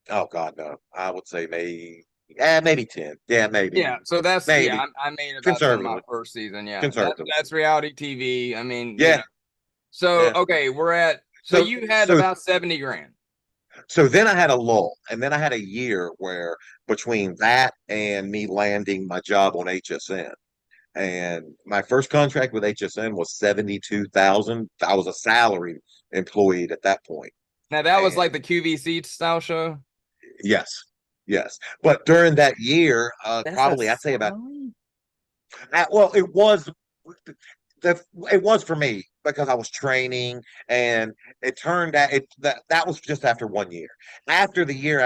oh God, no. I would say maybe 10. Yeah, Yeah, so maybe I made about 10 my conservatively. first season. Yeah, Conservatively. that's reality TV. I mean, Yeah, So yeah. okay, so So you had so about 70 grand. so then I had a lull, and then I had a year where between that and me landing my job on HSN. And my first contract with HSN was 72,000. I was a salaried employee at that point. Now that was like And the QVC style show. yes, yes. But during that year, That's a probably I'd say about salary? well, it was for me because I was training, and it turned out that was just after 1 year. After the year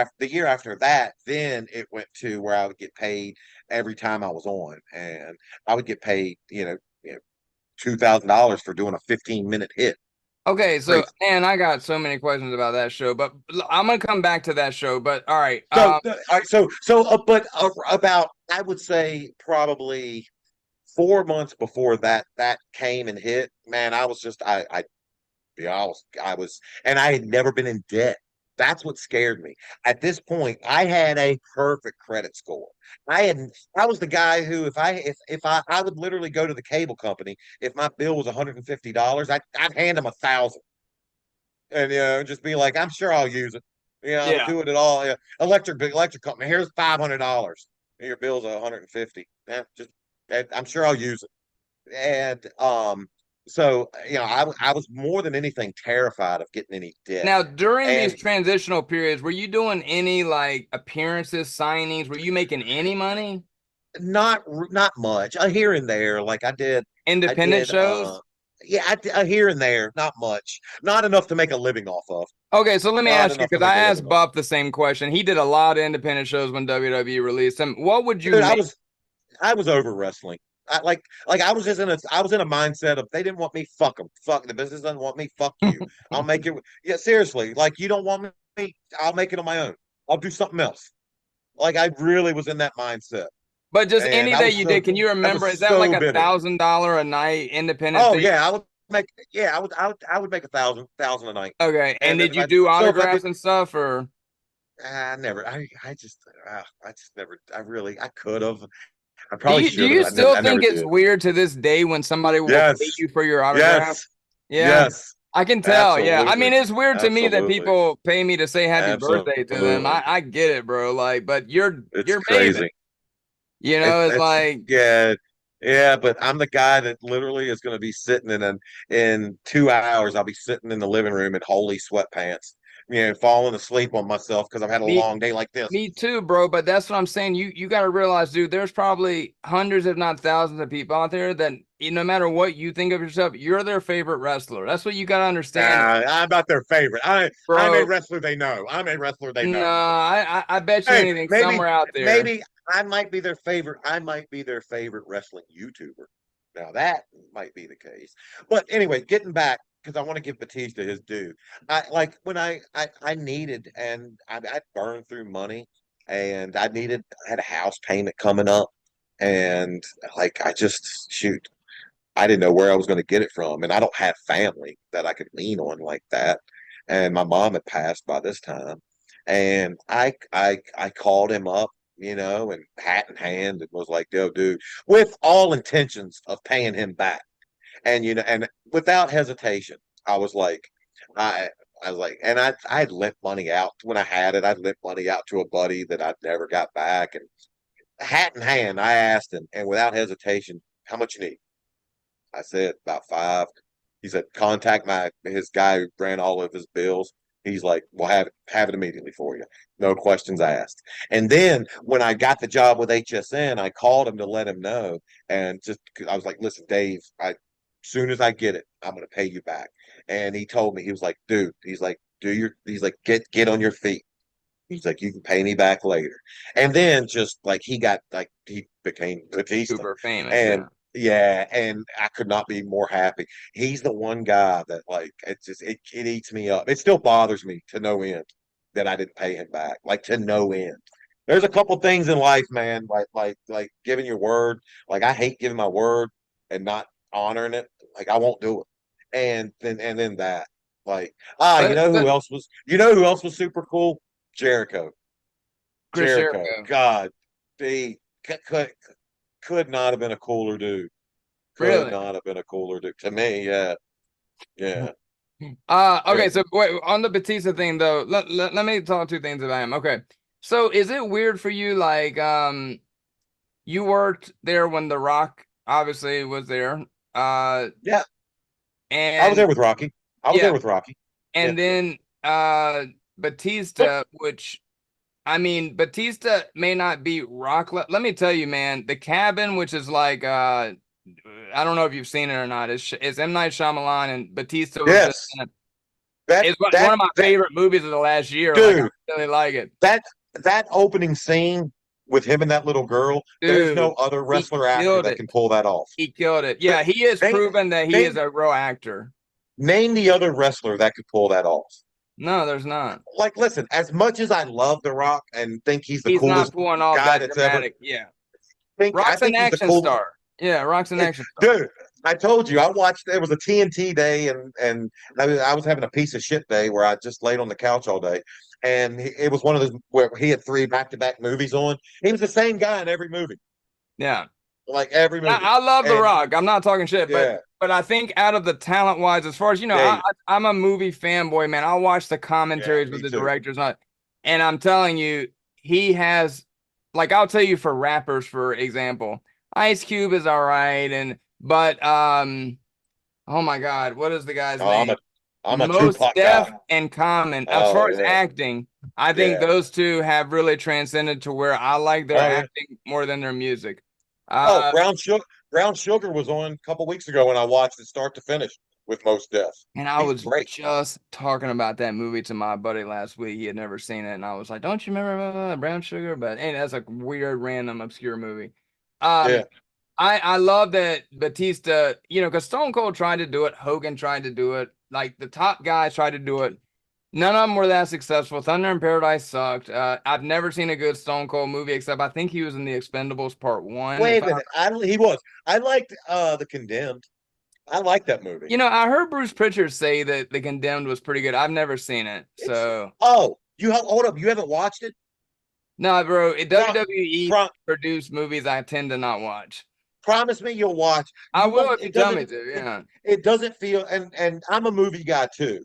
after that, then it went to where I would get paid every time I was on, and I would get paid, $2,000 for doing a 15-minute hit. Okay, so Crazy. and I got so many questions about that show, but I'm gonna come back to that show. But all right, So, all right, but about I would say probably 4 months before that came and hit, man, I was just yeah, I was, and I had never been in debt. That's what scared me. At this point, I had a perfect credit score. I was the guy who, if I would literally go to the cable company, if my bill was $150, I'd hand them 1,000, and just be like, I'm sure I'll use it. I would yeah. do it at all. Yeah. Electric company. Here's $500. Your bill's 150. I'm sure I'll use it. And so I was more than anything terrified of getting any debt. Now during these And transitional periods, were you doing any like appearances, signings? Were you making any money? not much. Here and there, like I Independent did shows? yeah, here and there, not much. Not enough to make a living off of. Okay, so let me Not ask you enough to because make I a living asked off. Buff the same question. He did a lot of independent shows when WWE released them. What would you Dude, make? I was over wrestling. I was I was in a mindset of they didn't want me, fuck them. Fuck the business doesn't want me, fuck you. I'll make it. Yeah, seriously. Like you don't want me, I'll make it on my own. I'll do something else. Like I really was in that mindset. But just And any that you did, can you I remember? was Is that like so bitter. $1,000 a night independent Oh thing? yeah, I would make yeah, I would make 1,000 a night. Okay, and And then did if you I do so if I did autographs and stuff, or I never I just never I could have. I do probably you do should have. you still I never think it's did. weird to this day when somebody will pay Yes. you for your autograph? Yes. Yeah, Yes. I can tell. Yeah, I mean Absolutely. it's weird to me that Absolutely. people pay me to say happy birthday to them. Absolutely. I get it, bro. Like, but It's you're Maven. crazy. It's like Yeah. Yeah, but I'm the guy that literally is going to be sitting in 2 hours. I'll be sitting in the living room in holy sweatpants, falling asleep on myself because I've had a Me, long day like this. me too, bro. But that's what I'm saying. You got to realize, dude. There's probably hundreds, if not thousands, of people out there that no matter what you think of yourself, you're their favorite wrestler. That's what you got to understand, I'm not their favorite. I'm a bro. wrestler they know. I'm a wrestler they No, know. I bet you Hey, anything somewhere out there. maybe I might be their favorite. I might be their favorite wrestling YouTuber. Now that might be the case. But anyway, getting back because I want to give Batista his due. I like when I needed and I burned through money and I had a house payment coming up and like I just shoot. I didn't know where I was going to get it from, and I don't have family that I could lean on like that. And my mom had passed by this time, and I called him up, and hat in hand, and was like, "Yo, dude," with all intentions of paying him back, and and without hesitation, I was like, I. I was like, and I'd lent money out when I had it. I'd lent money out to a buddy that I'd never got back. And hat in hand, I asked him, and without hesitation, how much you need? I said about 5. He said, contact his guy who ran all of his bills. He's like, we'll have it immediately for you. No questions asked. And then when I got the job with HSN, I called him to let him know. And just I was like, listen, Dave, soon as I get it, I'm gonna pay you back. And he told me, he was like, dude, he's like, get on your feet. He's like, you can pay me back later. And then just like he became Batista. Super famous, And yeah. yeah, and I could not be more happy. He's the one guy that like it eats me up. It still bothers me to no end that I didn't pay him back. Like to no end. There's a couple things in life, man, like giving your word. Like I hate giving my word and not honoring it. Like I won't do it. And then that. Like, But you know who else was super cool? Jericho. Chris Jericho. Jericho, God, he could not have been a cooler dude. Could really? not have been a cooler dude. To me, yeah. Yeah. Okay, so wait, on the Batista thing though, let me talk 2 things about him. Okay. So is it weird for you, like, you worked there when The Rock obviously was there, Yeah. I was and there with Rocky. I was yeah, there with Rocky. Yeah. and then Batista, which I mean, Batista may not be Rock. Let me tell you, man, The Cabin, which is like, I don't know if you've seen it or not. It's M. Night Shyamalan and Batista was just Yes. in it. That It's one that of my that favorite movies of the last year. Like, I dude, really like it. that that opening scene with him and that little girl, there's no Dude, other he wrestler actor killed that it. can pull that off. He killed it. But Yeah, he has name, proven that he is name, a real actor. name the other wrestler that could pull that off. No, there's not. Like, listen, as much as I love The Rock and think he's the He's not coolest pulling off guy that that's ever, dramatic. Yeah. I Rock's an think he's the action coolest. star. Yeah, Rock's an action star. Dude, I told you I watched. It was a TNT day, and I was having a piece of shit day where I just laid on the couch all day, and it was one of those where he had 3 back-to-back movies on. He was the same guy in every movie, Yeah. like every movie. I love The And Rock. I'm not talking shit, yeah, but I think out of the talent wise, as far as Dave, I'm a movie fanboy, man. I'll watch the yeah, commentaries with me the too. directors, and I'm telling you, he has, like, I'll tell you for rappers, for example, Ice Cube is all right, but oh my God, what is the guy's Oh, name? I'm a Most Tupac guy. Def and Common. As Oh far as yeah, acting, I think yeah. those two have really transcended to where I like their Oh yeah. acting more than their music. Oh, Uh, Brown Sugar was on a couple weeks ago when I watched it start to finish with Most Def. And I He's was great. just talking about that movie to my buddy last week. He had never seen it, and I was like, "Don't you remember Brown Sugar?" But hey, that's a weird, random, obscure movie. Yeah. Um, I love that Batista, because Stone Cold tried to do it, Hogan tried to do it, like the top guys tried to do it. None of them were that successful. Thunder in Paradise sucked. I've never seen a good Stone Cold movie except I think he was in the Expendables Part One. Wait a minute. He was. I liked The Condemned. I like that movie. I heard Bruce Pritchard say that The Condemned was pretty good. I've never seen it, It's so. you have hold up. You haven't watched it? No, bro. Pro, WWE pro, produced movies I tend to not watch. promise me you'll watch. I You will won't. if you It tell me doesn't. to. It, Yeah. it doesn't feel. And I'm a movie guy too.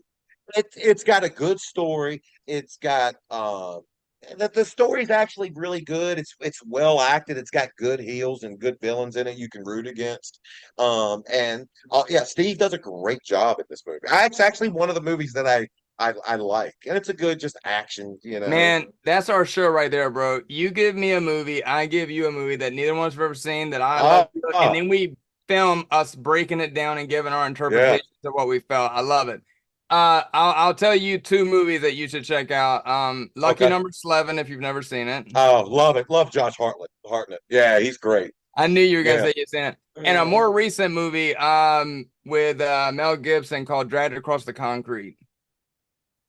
It's got a good story. It's got that the story's actually really good. It's well acted. It's got good heels and good villains in it you can root against. And yeah, Steve does a great job in this movie. It's actually one of the movies that I like, and it's a good just action, Man, that's our show right there, bro. You give me a movie, I give you a movie that neither one of us have ever seen that I love, and then we film us breaking it down and giving our interpretations of what we felt. I love it. I'll tell you two movies that you should check out. Lucky Number 11 if you've never seen it. Oh, love it. Love Josh Hartnett. Yeah, he's great. I knew you were gonna Yeah. say you've seen it. And a more recent movie, with Mel Gibson called Dragged Across the Concrete.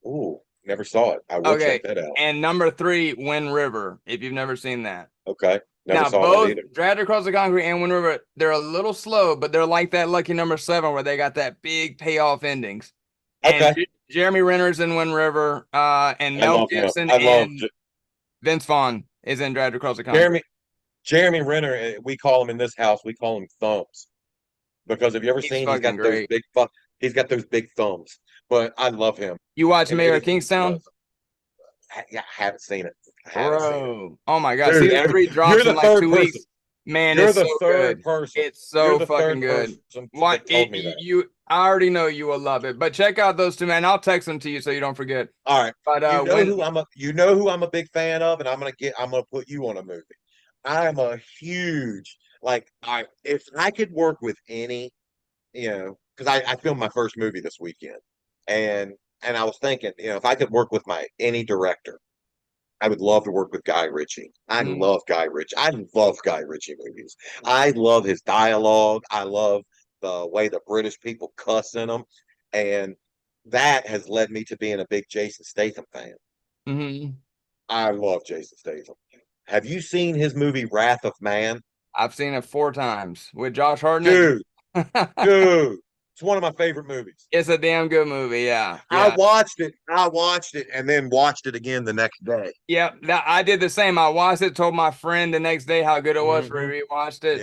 Ooh, never saw it. I will check that out. And number 3, Wind River, if you've never seen that. Okay. Never Now, saw both that either. Dragged Across the Concrete and Wind River, they're a little slow, but they're like that Lucky Number 7 where they got that big payoff endings. Okay. And Jeremy Renner's in Wind River, and Mel Gibson and Vince Vaughn is in Dragged Across the Concrete. Jeremy Renner, we call him in this house, we call him thumbs. Because have you ever seen he's got great. he's got those big thumbs. But I love him. You watch Mayor of Kingstown? I haven't seen it. Bro, oh my God! Dude, See, every drops in like 2 weeks. Man, you're it's the so third good. person. It's so fucking good. What I already know you will love it. But check out those two, man. I'll text them to you so you don't forget. All right. But you know who I'm a big fan of, and I'm gonna put you on a movie. I am a huge if I could work with any, because I filmed my first movie this weekend, and I was thinking, if I could work with any director, I would love to work with Guy Ritchie. I love Guy Ritchie. I love Guy Ritchie movies. I love his dialogue. I love the way the British people cuss in them, and that has led me to being a big Jason Statham fan. Mm-hmm. I love Jason Statham. Have you seen his movie Wrath of Man? I've seen it 4 times with Josh Hartnett. Dude, it's one of my favorite movies. It's a damn good movie, yeah. I watched it, and then watched it again the next day. Yeah, I did the same. I watched it, told my friend the next day how good it was. Rewatched it.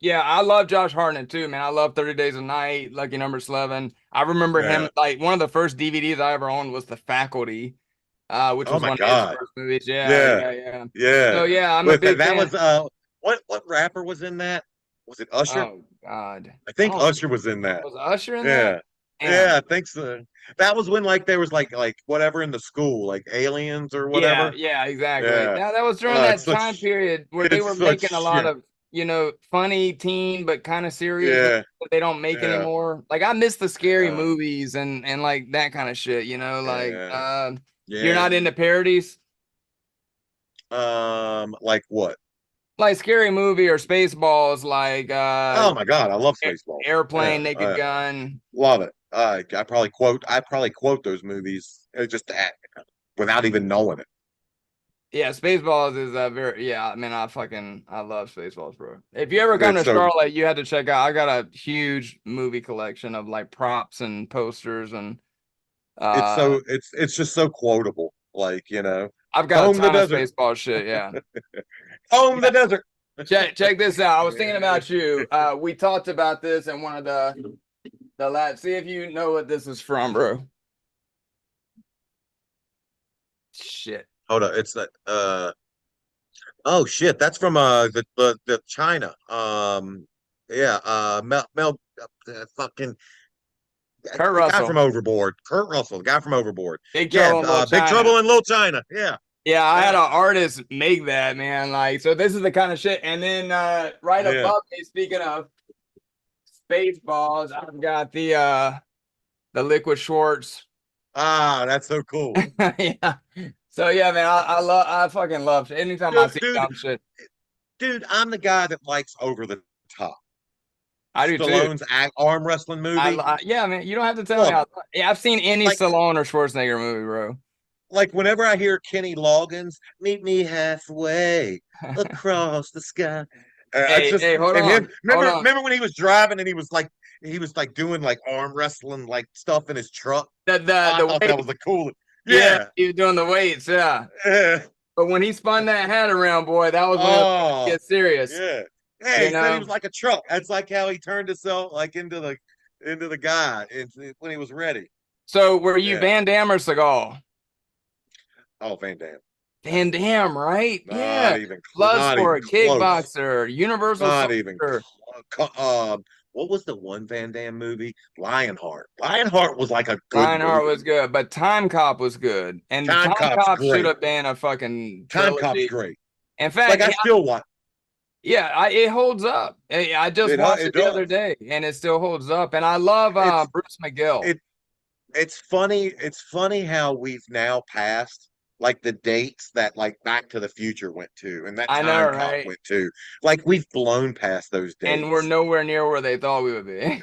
Yeah. I love Josh Hartnett too, man. I love 30 Days a Night, Lucky Number 11. I remember him, like, one of the first DVDs I ever owned was The Faculty, which was one of his first movies. Yeah. So yeah, I'm a big fan. Was what rapper was in that? Was it Usher? Oh God, I think Usher was in that. Was Usher in that? Yeah, I think so. That was when there was like whatever in the school, like aliens or whatever. Yeah, exactly. Yeah. Now that was during that time period where they were making a lot of funny teen but kind of serious that they don't make anymore. Like I miss the scary movies and like that kind of shit. You're not into parodies. Like what? Like Scary Movie or Spaceballs, like oh my God, I love Spaceballs. Airplane, Naked Gun. Love it. I probably quote those movies just without even knowing it. Yeah, Spaceballs is I love Spaceballs, bro. If you ever come to Charlotte, you had to check out. I got a huge movie collection of like props and posters and it's just so quotable. Like, I've got a ton of Spaceballs shit, yeah. Home the desert. Check this out. I was thinking about you. We talked about this in one of the labs. See if you know what this is from, bro. Shit. Hold on. It's that oh shit, that's from the China. Mel fucking Kurt Russell. Guy from Overboard. Kurt Russell, the guy from Overboard. Big Trouble in Little China. Yeah. Yeah, I had an artist make that, man. Like, so this is the kind of shit. And then right above me, speaking of Spaceballs, I've got the Liquid Schwartz. Ah, that's so cool. Yeah. So yeah, man, I fucking love it. Anytime I see dumb shit. Dude, I'm the guy that likes over the top. I do Stallone's too. arm wrestling movie. Yeah, man, you don't have to tell me. I've seen any Stallone or Schwarzenegger movie, bro. Like whenever I hear Kenny Loggins, meet me halfway across the sky. Hold on. Remember when he was driving and he was doing like arm wrestling like stuff in his truck? I thought that was the coolest. Yeah, he was doing the weights. Yeah. But when he spun that hat around, boy, that was when it get serious. Yeah. Hey, he said he was like a truck. That's like how he turned himself like into the guy when he was ready. So were you Van Damme or Seagal? Oh, Van Damme. Van Damme, right? Not even Bloodsport, kickboxer, Universal. Not Soldier. even what was the one Van Damme movie? Lionheart. Lionheart was like a good Lionheart movie. was good, but Time Cop was good, and Time Time Cop's Cop should great. have been a fucking Time Cop's trilogy. great. In Like fact, I still watch it holds up. I just it. watched It it the other does. day, and it still holds up. And I love It's Bruce McGill. it it's funny. It's funny how we've now passed like the dates that like Back to the Future went to and that I know, Time Cop right? went to. Like we've blown past those And we're dates. nowhere near where they thought we would be.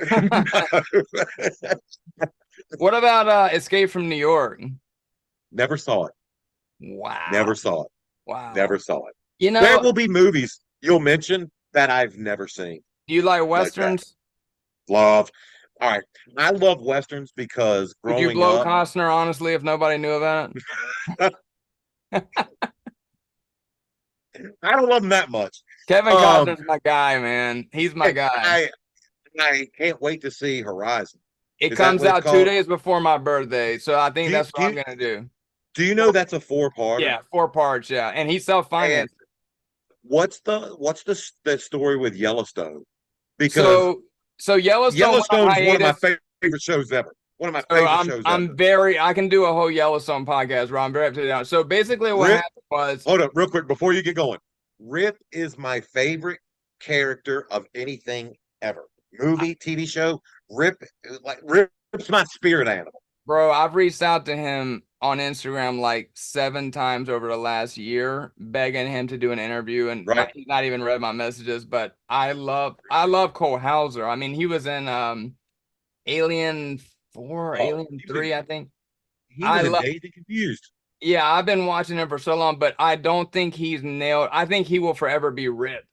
What about Escape from New York? Never saw it. Wow. Never saw it. Wow. Never saw it. You There know, will be movies you'll mention that I've never seen do you like like that. Westerns? Love. All right. I love Westerns because Would you growing blow up, Costner, honestly, if nobody knew about it? I don't love them that much. Kevin Um, Costner's my guy, man. He's my guy. I can't wait to see Horizon. It Is that comes what it's out 2 called? days before my birthday, so I think Do you, that's do what I'm you, gonna do. do you know that's a four-parter? Yeah, 4 parts, yeah. And he And self-financed. what's the story with Yellowstone? Because So Yellowstone went on Yellowstone's one of my hiatus. favorite shows ever. One of my So favorite shows ever. I can do a whole Yellowstone podcast where I'm very up to date. So basically what Rip, happened was hold up, real quick before you get going. Rip is my favorite character of anything ever. Movie, TV show. Rip's my spirit animal. bro, I've reached out to him on Instagram like 7 times over the last year, begging him to do an interview, and Right. he's not even read my messages. But I love Cole Hauser. I mean, he was in Alien 4, Alien 3, I think. He I was in love. Dazed and Confused. Yeah, I've been watching him for so long, but I don't think he's nailed. I think he will forever be Rip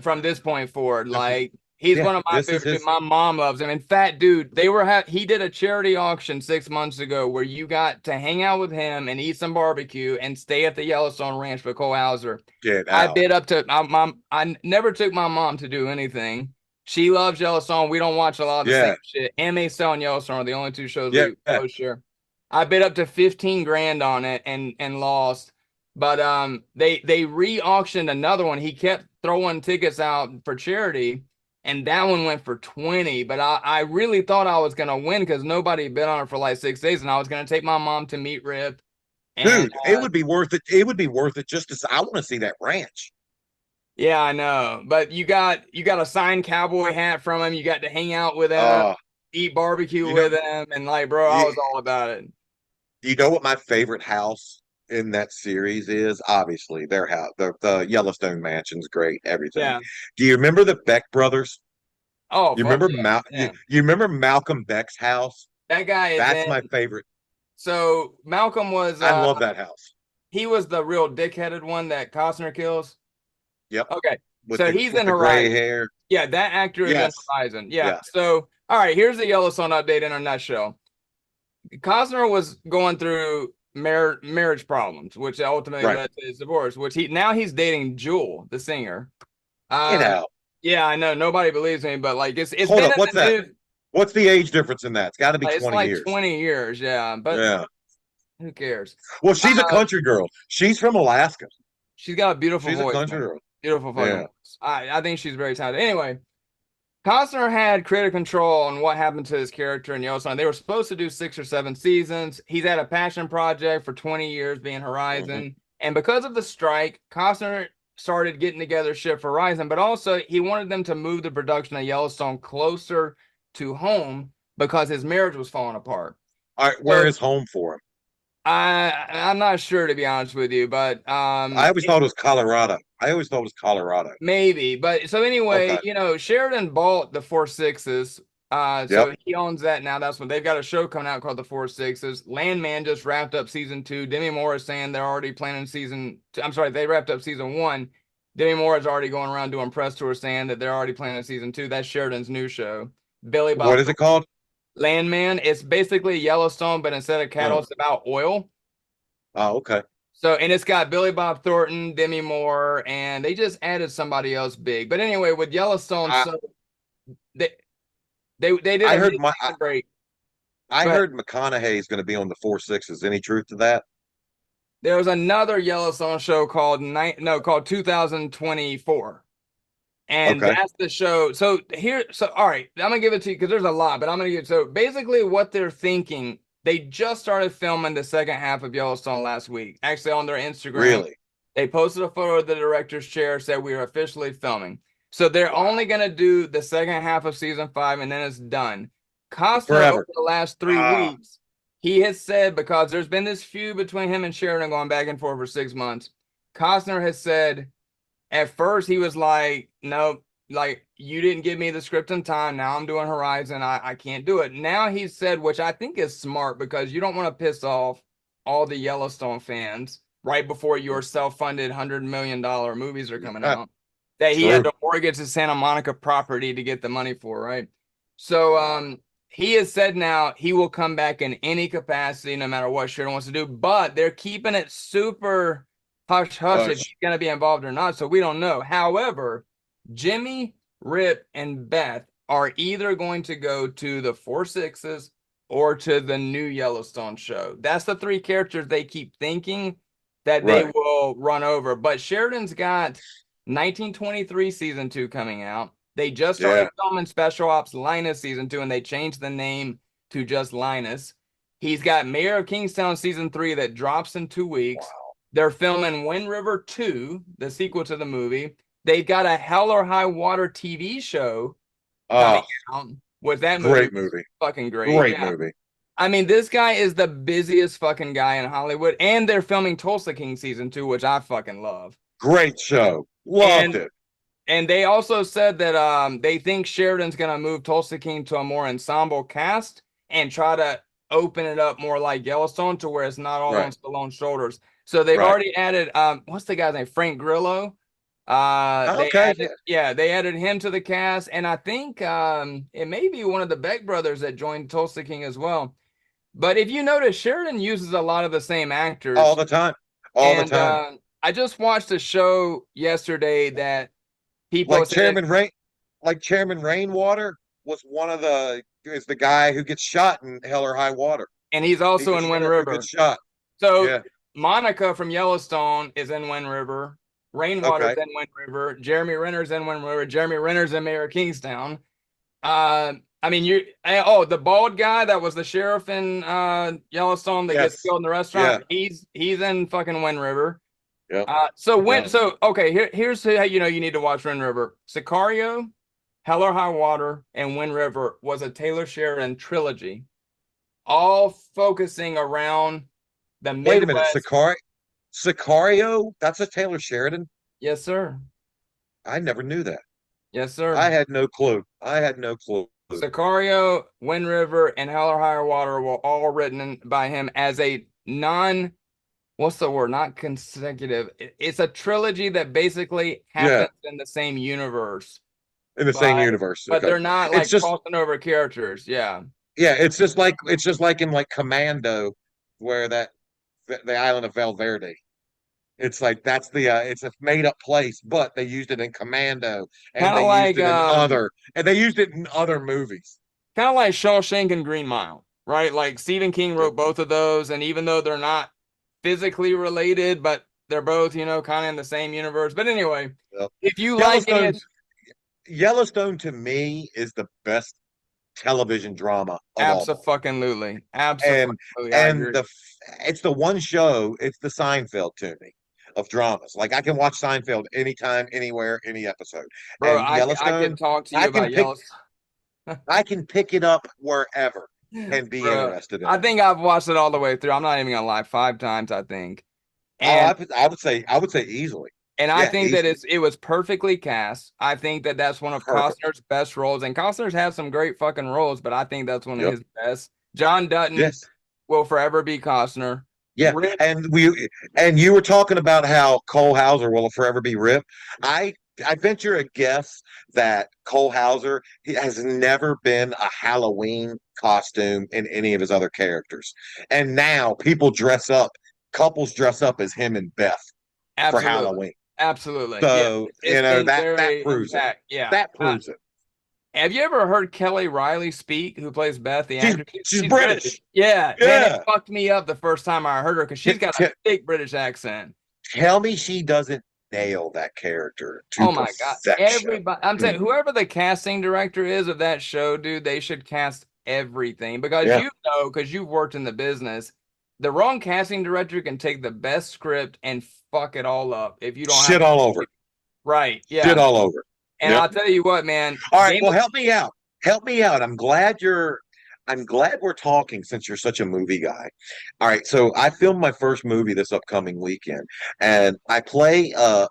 from this point forward. Like he's one of my this is favorites. his. My mom loves him. And fat dude, he did a charity auction 6 months ago where you got to hang out with him and eat some barbecue and stay at the Yellowstone Ranch with Cole Hauser. Get I out. bid up to my mom. I never took my mom to do anything. She loves Yellowstone. We don't watch a lot of the Yeah. same shit. MA Cell and Yellowstone are the only 2 shows Yeah. we both share. I bid up to 15 grand on it and lost. But they re-auctioned another one. He kept throwing tickets out for charity, and that one went for 20. But I really thought I was gonna win because nobody bid on it for like 6 days, and I was gonna take my mom to meet Rip. And Dude, it would be worth it. It would be worth it just to. I want to see that ranch. yeah, I know. But you got a signed cowboy hat from him. You got to hang out with him, eat barbecue you know- with him, and like, bro, I was all about it. You know what my favorite house in that series is? Obviously, their house, the Yellowstone mansion's great. Everything. Yeah. Do you remember the Beck brothers? Oh, You fuck remember yeah. you remember Malcolm Beck's house? That guy is That's in. my favorite. So Malcolm was. I love that house. He was the real dickheaded one that Costner kills. Yep. Okay. With So the, he's with in the gray Horizon. hair. Yeah, that actor is in Yes. Horizon. Yeah. Yeah. So, all right, here's the Yellowstone update in a nutshell. Costner was going through marriage problems, which ultimately Right. led to his divorce. He's dating Jewel, the singer. Get out. Yeah, I know nobody believes me, but like it's Hold been up, in what's the that? news. What's the age difference in that? It's got to be It's 20 like years. 20 years, yeah. But Yeah. who cares? Well, she's a country girl. She's from Alaska. She's got a beautiful She's voice. a country man. girl. Beautiful fucking Yeah. voice. I think she's very talented. Anyway, Costner had creative control on what happened to his character in Yellowstone. They were supposed to do 6 or 7 seasons. He's had a passion project for 20 years being Horizon. And because of the strike, Costner started getting together shit for Horizon, but also he wanted them to move the production of Yellowstone closer to home because his marriage was falling apart. All right, where is home for him? I'm not sure, to be honest with you, but I always thought it was Colorado. maybe. But so anyway, Okay. Sheridan bought the 4-6s. So Yep. he owns that now. That's when they've got a show coming out called the 4-6s. Landman just wrapped up season 2. Demi Moore is saying they're already planning season 2. I'm sorry, they wrapped up season 1. Demi Moore is already going around doing press tours saying that they're already planning season 2. That's Sheridan's new show. Billy Bob. What is it called? Landman. It's basically Yellowstone, but instead of cattle, it's about oil. Oh, okay. So, and it's got Billy Bob Thornton, Demi Moore, and they just added somebody else big. But anyway, with Yellowstone, they did. I heard break. I heard McConaughey is going to be on the 4-6s. Any truth to that? There was another Yellowstone show called 2024. And Okay. that's the show. So all right, I'm gonna give it to you because there's a lot, but I'm gonna give so basically what they're thinking. They just started filming the second half of Yellowstone last week. Actually, on their Instagram, Really? they posted a photo of the director's chair, said we are officially filming. So they're only gonna do the second half of season 5, and then it's done. Costner Forever. over the last 3 weeks, he has said, because there's been this feud between him and Sheridan going back and forth for 6 months. Costner has said, at first he was like, no, like you didn't give me the script in time. Now I'm doing Horizon. I can't do it. Now he's said, which I think is smart because you don't want to piss off all the Yellowstone fans right before your self-funded $100 million movies are coming out that he had to mortgage his Santa Monica property to get the money for, right? So he has said now he will come back in any capacity, no matter what Sheridan wants to do, but they're keeping it super hush if he's going to be involved or not, so we don't know. However, Jimmy, Rip, and Beth are either going to go to the Four Sixes or to the new Yellowstone show. That's the 3 characters they keep thinking that they will run over. But Sheridan's got 1923 season 2 coming out. They just started filming Special Ops Linus season 2, and they changed the name to just Linus. He's got Mayor of Kingstown season 3 that drops in 2 weeks. Wow. They're filming Wind River 2, the sequel to the movie. They've got a Hell or High Water TV show coming out with that movie. Great movie. Fucking great. Great movie. I mean, this guy is the busiest fucking guy in Hollywood. And they're filming Tulsa King season 2, which I fucking love. Great show. Loved it. And they also said that they think Sheridan's going to move Tulsa King to a more ensemble cast and try to open it up more like Yellowstone to where it's not all on Stallone's shoulders. So they've already added, what's the guy's name? Frank Grillo. They added him to the cast. And I think it may be one of the Beck brothers that joined Tulsa King as well. But if you notice, Sheridan uses a lot of the same actors. All the time. All the time. I just watched a show yesterday that people like Chairman Rainwater was is the guy who gets shot in Hell or High Water. And he's also in Wind River. Shot. So Monica from Yellowstone is in Wind River. Rainwater's in Wind River. Jeremy Renner's in Wind River. Jeremy Renner's in Mayor of Kingstown. I mean, the bald guy that was the sheriff in Yellowstone that gets killed in the restaurant. Yeah. He's in fucking Wind River. Yeah. Here's how you know you need to watch Wind River. Sicario, Hell or High Water, and Wind River was a Taylor Sheridan trilogy, all focusing around the Midwest. Wait a minute, Sicario? That's a Taylor Sheridan? Yes, sir. I never knew that. Yes, sir. I had no clue. Sicario, Wind River, and Hell or High Water were all written by him as a not consecutive. It's a trilogy that basically happens in the same universe. Same universe. But they're not like crossing over characters. Yeah. Yeah, it's just like in like Commando, where the island of Valverde. It's like that's it's a made up place, but they used it in Commando and they used it in other movies. Kind of like Shawshank and Green Mile, right? Like Stephen King wrote both of those, and even though they're not physically related, but they're both, kind of in the same universe. But anyway, if you like it, Yellowstone to me is the best television drama of Absolutely. And it's the one show, it's the Seinfeld to me of dramas. Like I can watch Seinfeld anytime, anywhere, any episode. Bro, I can talk to you about Yellowstone. I can pick it up wherever and be interested in it. I think I've watched it all the way through. I'm not even gonna lie, 5 times, I think. And I would say easily. And I think that it was perfectly cast. I think that that's one of Costner's best roles. And Costner's had some great fucking roles, but I think that's one of his best. John Dutton will forever be Costner. Yeah, and you were talking about how Cole Hauser will forever be Rip. I venture a guess that Cole Hauser has never been a Halloween costume in any of his other characters. And now couples dress up as him and Beth for Halloween. Absolutely. So, that proves it. Yeah. That proves it. Have you ever heard Kelly Riley speak, who plays Beth, the actress? She's British. Yeah. Man, it fucked me up the first time I heard her because she's got a thick British accent. Tell me she doesn't nail that character to Oh my God. perfection. Everybody, I'm saying whoever the casting director is of that show, dude, they should cast everything because Yeah. because you've worked in the business. The wrong casting director can take the best script and fuck it all up if you don't have Shit all over. right. Shit Yeah. all over. And Yep. I'll tell you what, man. All right. Well, help me out. Help me out. I'm glad we're talking since you're such a movie guy. All right. So I filmed my first movie this upcoming weekend, and I play a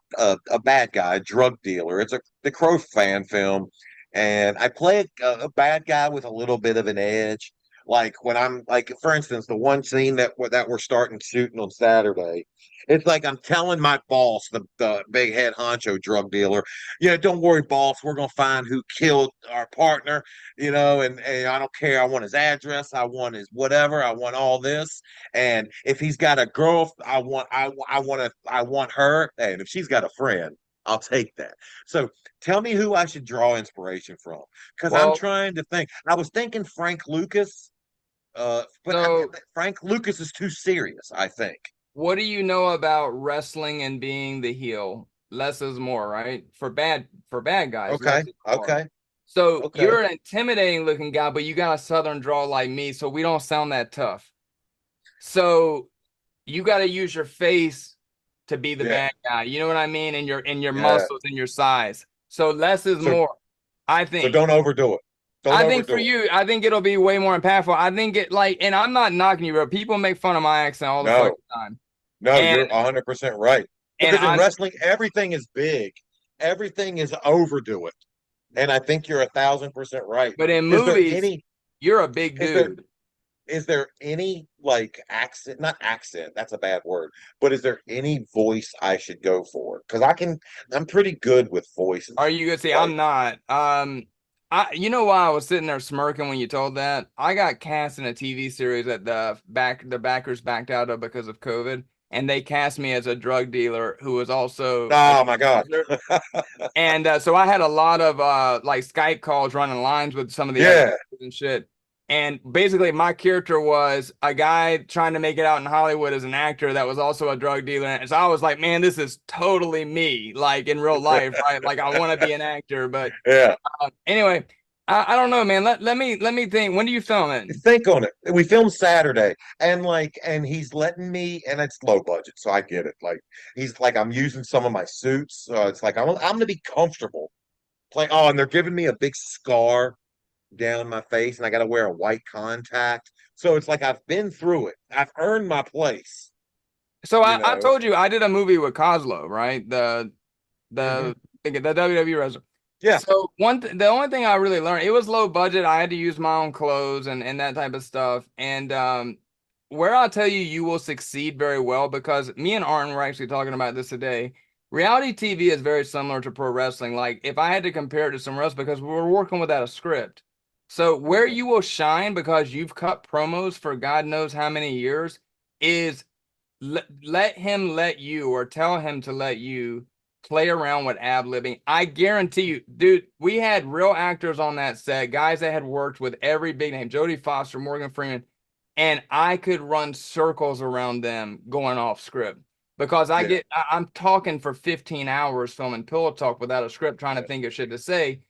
bad guy, a drug dealer. It's the Crow fan film, and I play a bad guy with a little bit of an edge. Like when I'm like, for instance, the one scene that we're starting shooting on Saturday, it's like I'm telling my boss, the big head honcho drug dealer, yeah, don't worry, boss, we're gonna find who killed our partner, and I don't care. I want his address, I want his whatever, I want all this. And if he's got a girl, I want her. And if she's got a friend, I'll take that. So tell me who I should draw inspiration from. Because I'm trying to think. I was thinking Frank Lucas. Frank Lucas is too serious, I think. What do you know about wrestling and being the heel? Less is more, right? For bad guys. Okay. So you're an intimidating looking guy, but you got a southern draw like me, so we don't sound that tough. So you got to use your face to be the bad guy. You know what I mean? And your muscles and your size. So less is more, I think. So don't overdo it. I think for you, I think it'll be way more impactful. I think and I'm not knocking you, bro. People make fun of my accent all the fucking time. No, you're 100% right. Because in wrestling, everything is big. Everything is overdo it. And I think you're 1,000% right. But in movies, you're a big dude. Is there any like accent, not accent, that's a bad word, but is there any voice I should go for? Because I'm pretty good with voices. Are you good? See, I'm not. You know why I was sitting there smirking when you told that? I got cast in a TV series that the backers backed out of because of COVID, and they cast me as a drug dealer who was also my God. And so I had a lot of like Skype calls running lines with some of the other actors and shit. And basically my character was a guy trying to make it out in Hollywood as an actor that was also a drug dealer. And so I was like, man, this is totally me, like in real life, right? Like I want to be an actor, but anyway, I don't know, man. Let me think. When do you film it? Think on it. We filmed Saturday, and he's letting me, and it's low budget, so I get it. Like he's like, I'm using some of my suits, so it's like I'm gonna be comfortable playing. Oh, and they're giving me a big scar down my face, and I got to wear a white contact. So it's like I've been through it. I've earned my place. So I told you I did a movie with Kozlov, right? The WWE wrestler. Yeah. So the only thing I really learned, it was low budget. I had to use my own clothes and that type of stuff. And where I'll tell you, you will succeed very well, because me and Arn were actually talking about this today. Reality TV is very similar to pro wrestling. Like if I had to compare it to some wrestling, because we're working without a script. So where you will shine, because you've cut promos for God knows how many years, is let him let you, or tell him to let you play around with ad-libbing. I guarantee you, dude, we had real actors on that set, guys that had worked with every big name, Jodie Foster, Morgan Freeman, and I could run circles around them going off script, because I'm talking for 15 hours filming Pillow Talk without a script, trying to think of shit to say.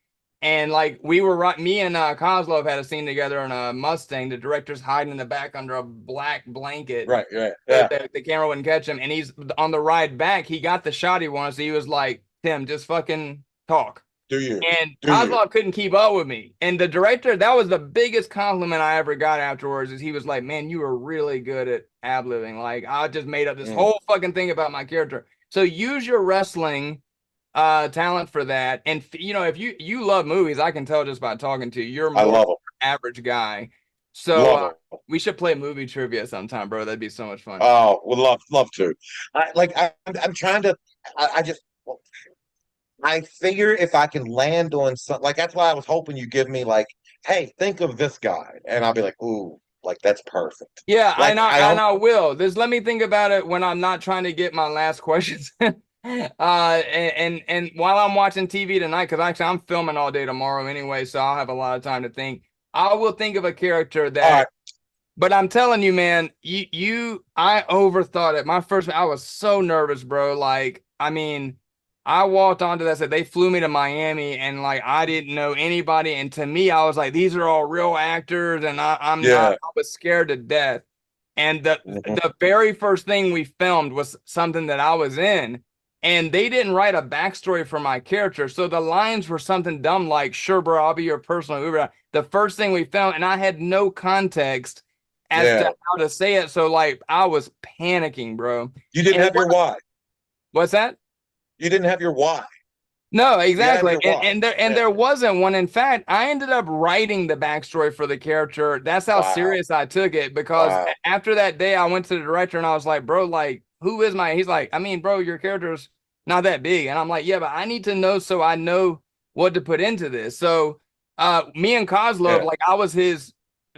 And like me and Kozlov had a scene together in a Mustang. The director's hiding in the back under a black blanket. Right. Yeah. The camera wouldn't catch him. And he's on the ride back. He got the shot he wanted. So he was like, Tim, just fucking talk. Do you? And Kozlov couldn't keep up with me. And the director, that was the biggest compliment I ever got afterwards, is he was like, man, you were really good at ad-libbing. Like I just made up this whole fucking thing about my character. So use your wrestling talent for that. And if you love movies, I can tell just by talking to you, you're more average guy. So we should play movie trivia sometime, bro. That'd be so much fun. Oh, would love to. I'm trying to. I figure if I can land on something, like that's why I was hoping you give me like, hey, think of this guy, and I'll be like, ooh, like that's perfect. Yeah, like, I will. Let me think about it when I'm not trying to get my last questions. And while I'm watching TV tonight, because actually I'm filming all day tomorrow anyway, so I'll have a lot of time to think. I will think of a character that, but I'm telling you, man, I overthought it. I was so nervous, bro. Like, I mean, I walked onto that set. They flew me to Miami, and like I didn't know anybody. And to me, I was like, these are all real actors, and I'm not. Yeah. I was scared to death. And Mhm. the very first thing we filmed was something that I was in, and they didn't write a backstory for my character. So the lines were something dumb like, "Sure, bro, I'll be your personal Uber." The first thing we filmed, and I had no context as to Yeah. how to say it. So like I was panicking, bro. You didn't And have your why. what's that? You didn't have your why. No, You gotta have exactly. your why. And Yeah. there wasn't one. In fact, I ended up writing the backstory for the character. That's how Wow. serious I took it, because Wow. after that day, I went to the director and I was like, bro, like, who is my, he's like, I mean, bro, your character's not that big. And I'm like, yeah, but I need to know so I know what to put into this. So me and Kozlov, Yeah. like I was his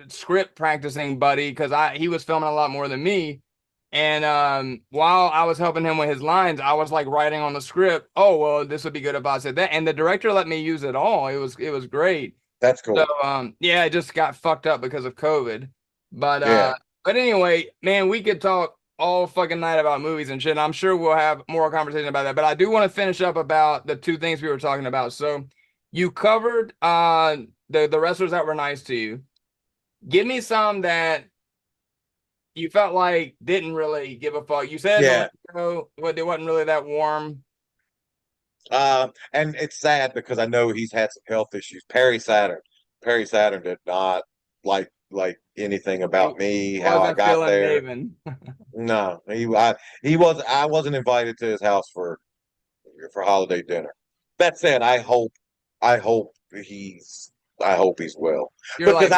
script practicing buddy because he was filming a lot more than me. And while I was helping him with his lines, I was like writing on the script. Oh, well, this would be good if I said that. And the director let me use it all. It was great. That's cool. So yeah, it just got fucked up because of COVID. Yeah. But anyway, man, we could talk all fucking night about movies and shit. And I'm sure we'll have more conversation about that. But I do want to finish up about the two things we were talking about. So you covered the wrestlers that were nice to you. Give me some that you felt like didn't really give a fuck. You said Yeah. Malenko, but it wasn't really that warm. And it's sad because I know he's had some health issues. Perry Saturn did not like anything about me, how I Wasn't got feeling there. Maven. No, I wasn't invited to his house for holiday dinner. That said, I hope I hope he's well. You're Because like me.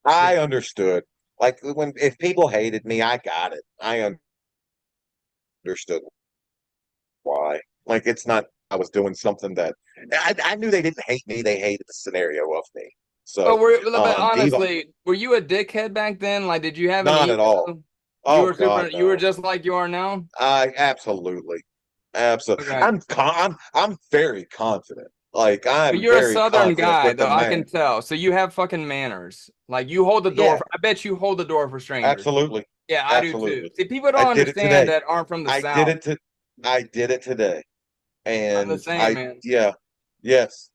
I understood. Like when if people hated me, I got it. I understood why. Like it's not I was doing something that I knew they didn't hate me, they hated the scenario of me. But So but Diva, honestly, were you a dickhead back then? Like, did you have an not at all. ego? You Oh were super. God, You were no. just like you are now. I absolutely. Absolutely. Okay. I'm very confident. Like But I'm you're a very Southern confident guy, with the though. I can man. tell. So you have fucking manners. Like you hold the door. Yeah, I bet you hold the door for strangers. absolutely. Yeah, I do too. Absolutely. See, people I don't did it understand today. that aren't from the I did South. it to I did it today. I'm the And same, man. yes.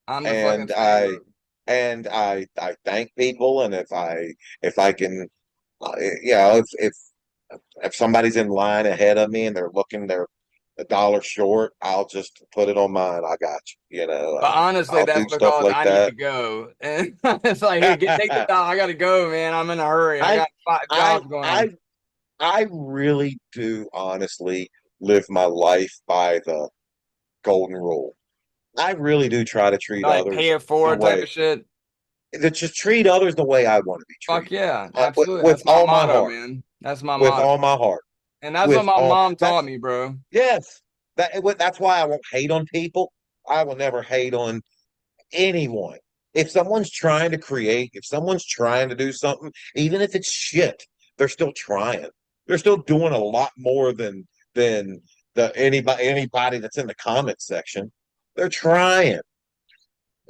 I'm the fucking And same, bro. I thank people and if I can if somebody's in line ahead of me and they're a dollar short, I'll just put it on mine. I got you. But honestly, I'll that's do stuff because like I need to that. go. And it's like, here, take the dog. I gotta go, man. I'm in a hurry. I I got 5 jobs going I on. I really do honestly live my life by the golden rule. I really do try to treat Like pay others it the forward type way of shit. that just treat others the way I want to be Fuck treated. yeah, absolutely. With That's my all my motto, heart. man. That's my With motto. all my heart. And that's what With my all mom taught that's me, bro. yes. That's why I won't hate on people. I will never hate on anyone. If someone's trying to create, if someone's trying to do something, even if it's shit, they're still trying. They're still doing a lot more than the anybody that's in the comment section. They're trying.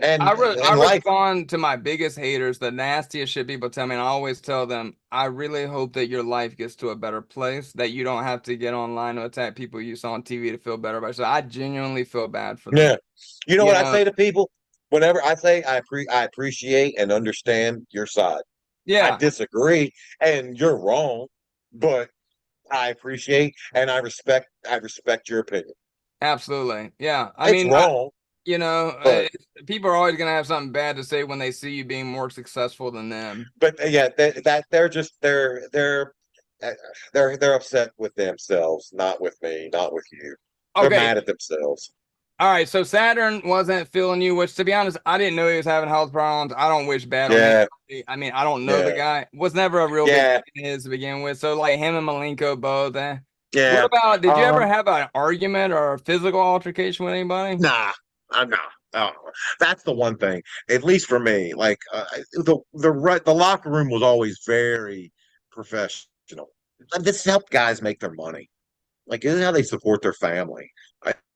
I And life, respond to my biggest haters, the nastiest shit people tell me, and I always tell them, I really hope that your life gets to a better place, that you don't have to get online to attack people you saw on TV to feel better about yourself. I genuinely feel bad for them. yeah. You know You what I know, say to people? Whenever I say I appreciate and understand your side. I yeah, disagree and you're wrong, but I appreciate and I respect your opinion. absolutely. Yeah. I It's mean, wrong, you know, but people are always gonna have something bad to say when they see you being more successful than them. yeah, that they're just uh, they're upset with themselves, not with me, not with you. They're Okay, mad at themselves. all right. So Saturn wasn't feeling you, which to be honest, I didn't know he was having health problems. I don't wish bad on Yeah, anybody. I mean, I don't know the yeah, guy. Was never a real big yeah, fan of his to begin with. So like him and Malenko both. What yeah. about? Did you ever Um, have an argument or a physical altercation with anybody? nah, I'm not. Oh, that's the one thing. At least for me, like the locker room was always very professional. This helped guys make their money. Like this is how they support their family.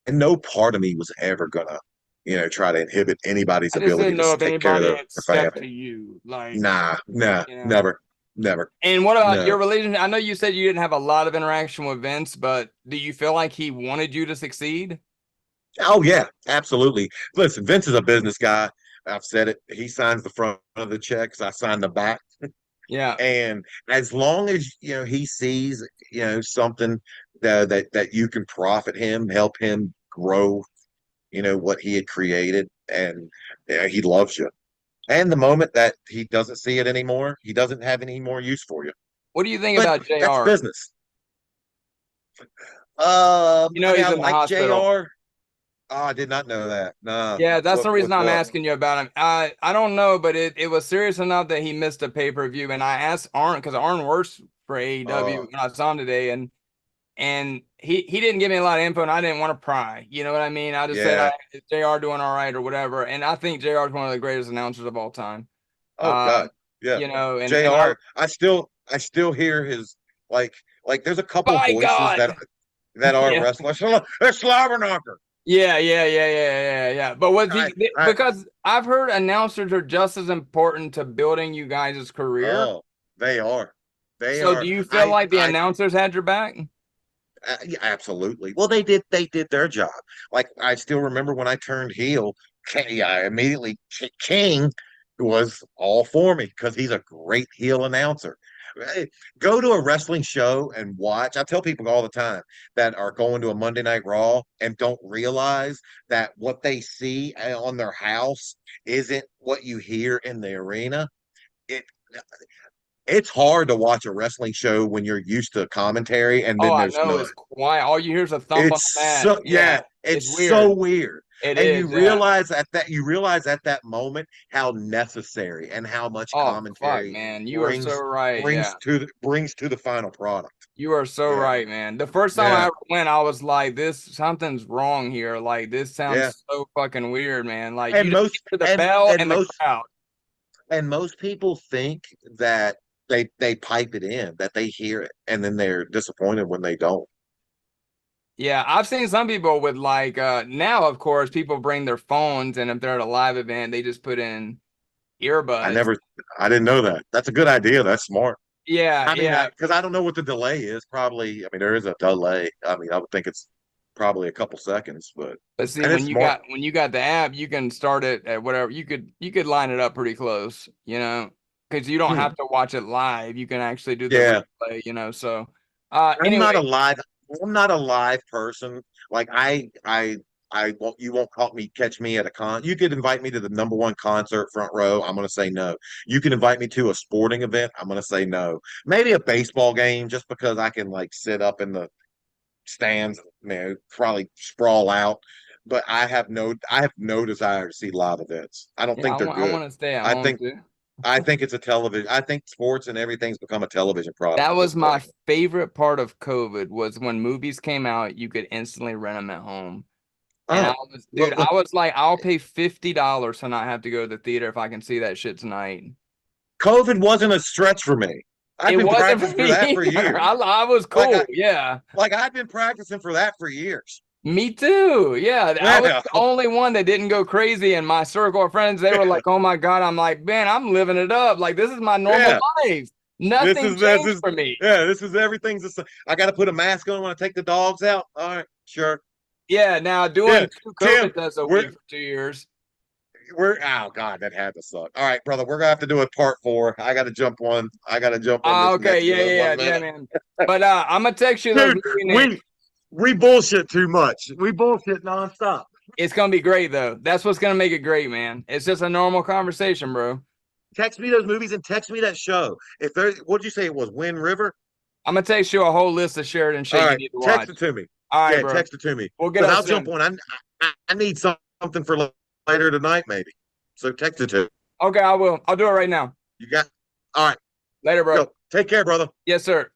And no part of me was ever gonna, try to inhibit anybody's I just ability didn't to know if take care of anybody their had stepped to family. you, like Nah, nah, you know. never, never, And what about no. your relationship? I know you said you didn't have a lot of interaction with Vince, but do you feel like he wanted you to succeed? Oh yeah, absolutely. Listen, Vince is a business guy. I've said it. He signs the front of the checks. I sign the back. Yeah. And as long as he sees something that you can profit him, help him grow, what he had created, and he loves you. And the moment that he doesn't see it anymore, he doesn't have any more use for you. What do you think But about that's JR? business. You know I mean, I he's in the like hospital. JR. Oh, I did not know that. Nah. Yeah, that's the reason What's I'm up? asking you about him. I don't know, but it was serious enough that he missed a pay-per-view. And I asked Arn, because Arn works for AEW, Uh, when I saw him today, and he didn't give me a lot of info, and I didn't want to pry. You know what I mean? I just said, yeah. is JR doing all right or whatever. And I think JR is one of the greatest announcers of all time. Oh God. Yeah. And I, JR. I still hear his like there's a couple by voices God. that are Yeah. wrestlers. They're Slobberknocker. Yeah. But was I, he, I, because I've heard announcers are just as important to building you guys' career. oh, they are. They So do are. you feel like the I announcers had your back? Yeah, absolutely. Well, they did their job. Like I still remember when I turned heel, I immediately King was all for me because he's a great heel announcer. Go to a wrestling show and watch. I tell people all the time that are going to a Monday Night Raw and don't realize that what they see on their house isn't what you hear in the arena. It it's hard to watch a wrestling show when you're used to commentary and Oh, then I there's know none. it's quiet. All you hear is a thump on the It's mat. so Yeah, yeah, it's it's so weird. weird. It And is, yeah. you realize at that moment how necessary and how much Oh, fuck, commentary man. You are so brings right. Yeah. brings to the final product. You are so Yeah. right, man. The first time I Yeah. ever went, I was like, something's wrong here. Like, this Yeah. sounds so fucking weird, man. Like, you And just most hear the and bell and and the most crowd. and most people think that they pipe it in, that they hear it, and then they're disappointed when they don't. Yeah, I've seen some people with like now of course people bring their phones and if they're at a live event, they just put in I earbuds. never I didn't know that. That's a good idea. That's smart. Yeah, I mean, yeah. because I don't know what the delay is. Probably, I mean, there is a delay. I mean, I would think it's probably a couple seconds, but But see, and it's smart. when you got the app, you can start it at whatever you could line it up pretty close, because you don't Hmm. have to watch it live. You can actually do the Yeah, replay. So I'm anyway, not a live. I'm not a live person. Like I won't. You won't catch me at a con. You could invite me to the number one concert, front row. I'm gonna say no. You can invite me to a sporting event. I'm gonna say no. Maybe a baseball game, just because I can like sit up in the stands, probably sprawl out. But I have no desire to see live events. I don't yeah, think they're I good. want to stay at I home think too. I think it's a television. I think sports and everything's become a television product That at was this my point. favorite part of COVID was when movies came out, you could instantly rent them at home. And Oh, dude, well, I was like, I'll pay $50 to not have to go to the theater if I can see that shit tonight. COVID wasn't a stretch for me. I've It been wasn't for practicing for me that for either. years. I was Like cool. Yeah. I've been practicing for that for years. Me too. Yeah. I was Yeah, the only one that didn't go crazy. And my circle of friends, they were like, oh my God. I'm like, man, I'm living it up. Like, this is my normal yeah. life. This Nothing is this changed is for me. yeah. This is everything's the same. I got to put a mask on when I take the dogs out. All right, sure. Yeah. Now Yeah, doing two Tim, COVID tests a we're week for 2 years. oh God, that had to suck. All right, brother, we're gonna have to do a part four. I gotta jump on this Okay. next one Yeah, minute. man. But I'm gonna text you those Dude, movie names. we bullshit too much. We bullshit nonstop. It's gonna be great though. That's what's gonna make it great, man. It's just a normal conversation, bro. Text me those movies and text me that show. If there, what'd you say it was? Wind River. I'm gonna text you a whole list of Sheridan All shit you right, need to text watch. it to me. All right, Yeah, bro. text it to me. We'll get Because up I'll jump soon. on. I need something for later tonight, maybe. So text it to me. Okay, I will. I'll do it right now. You got. All right, Later, bro. go. Take care, brother. Yes, sir.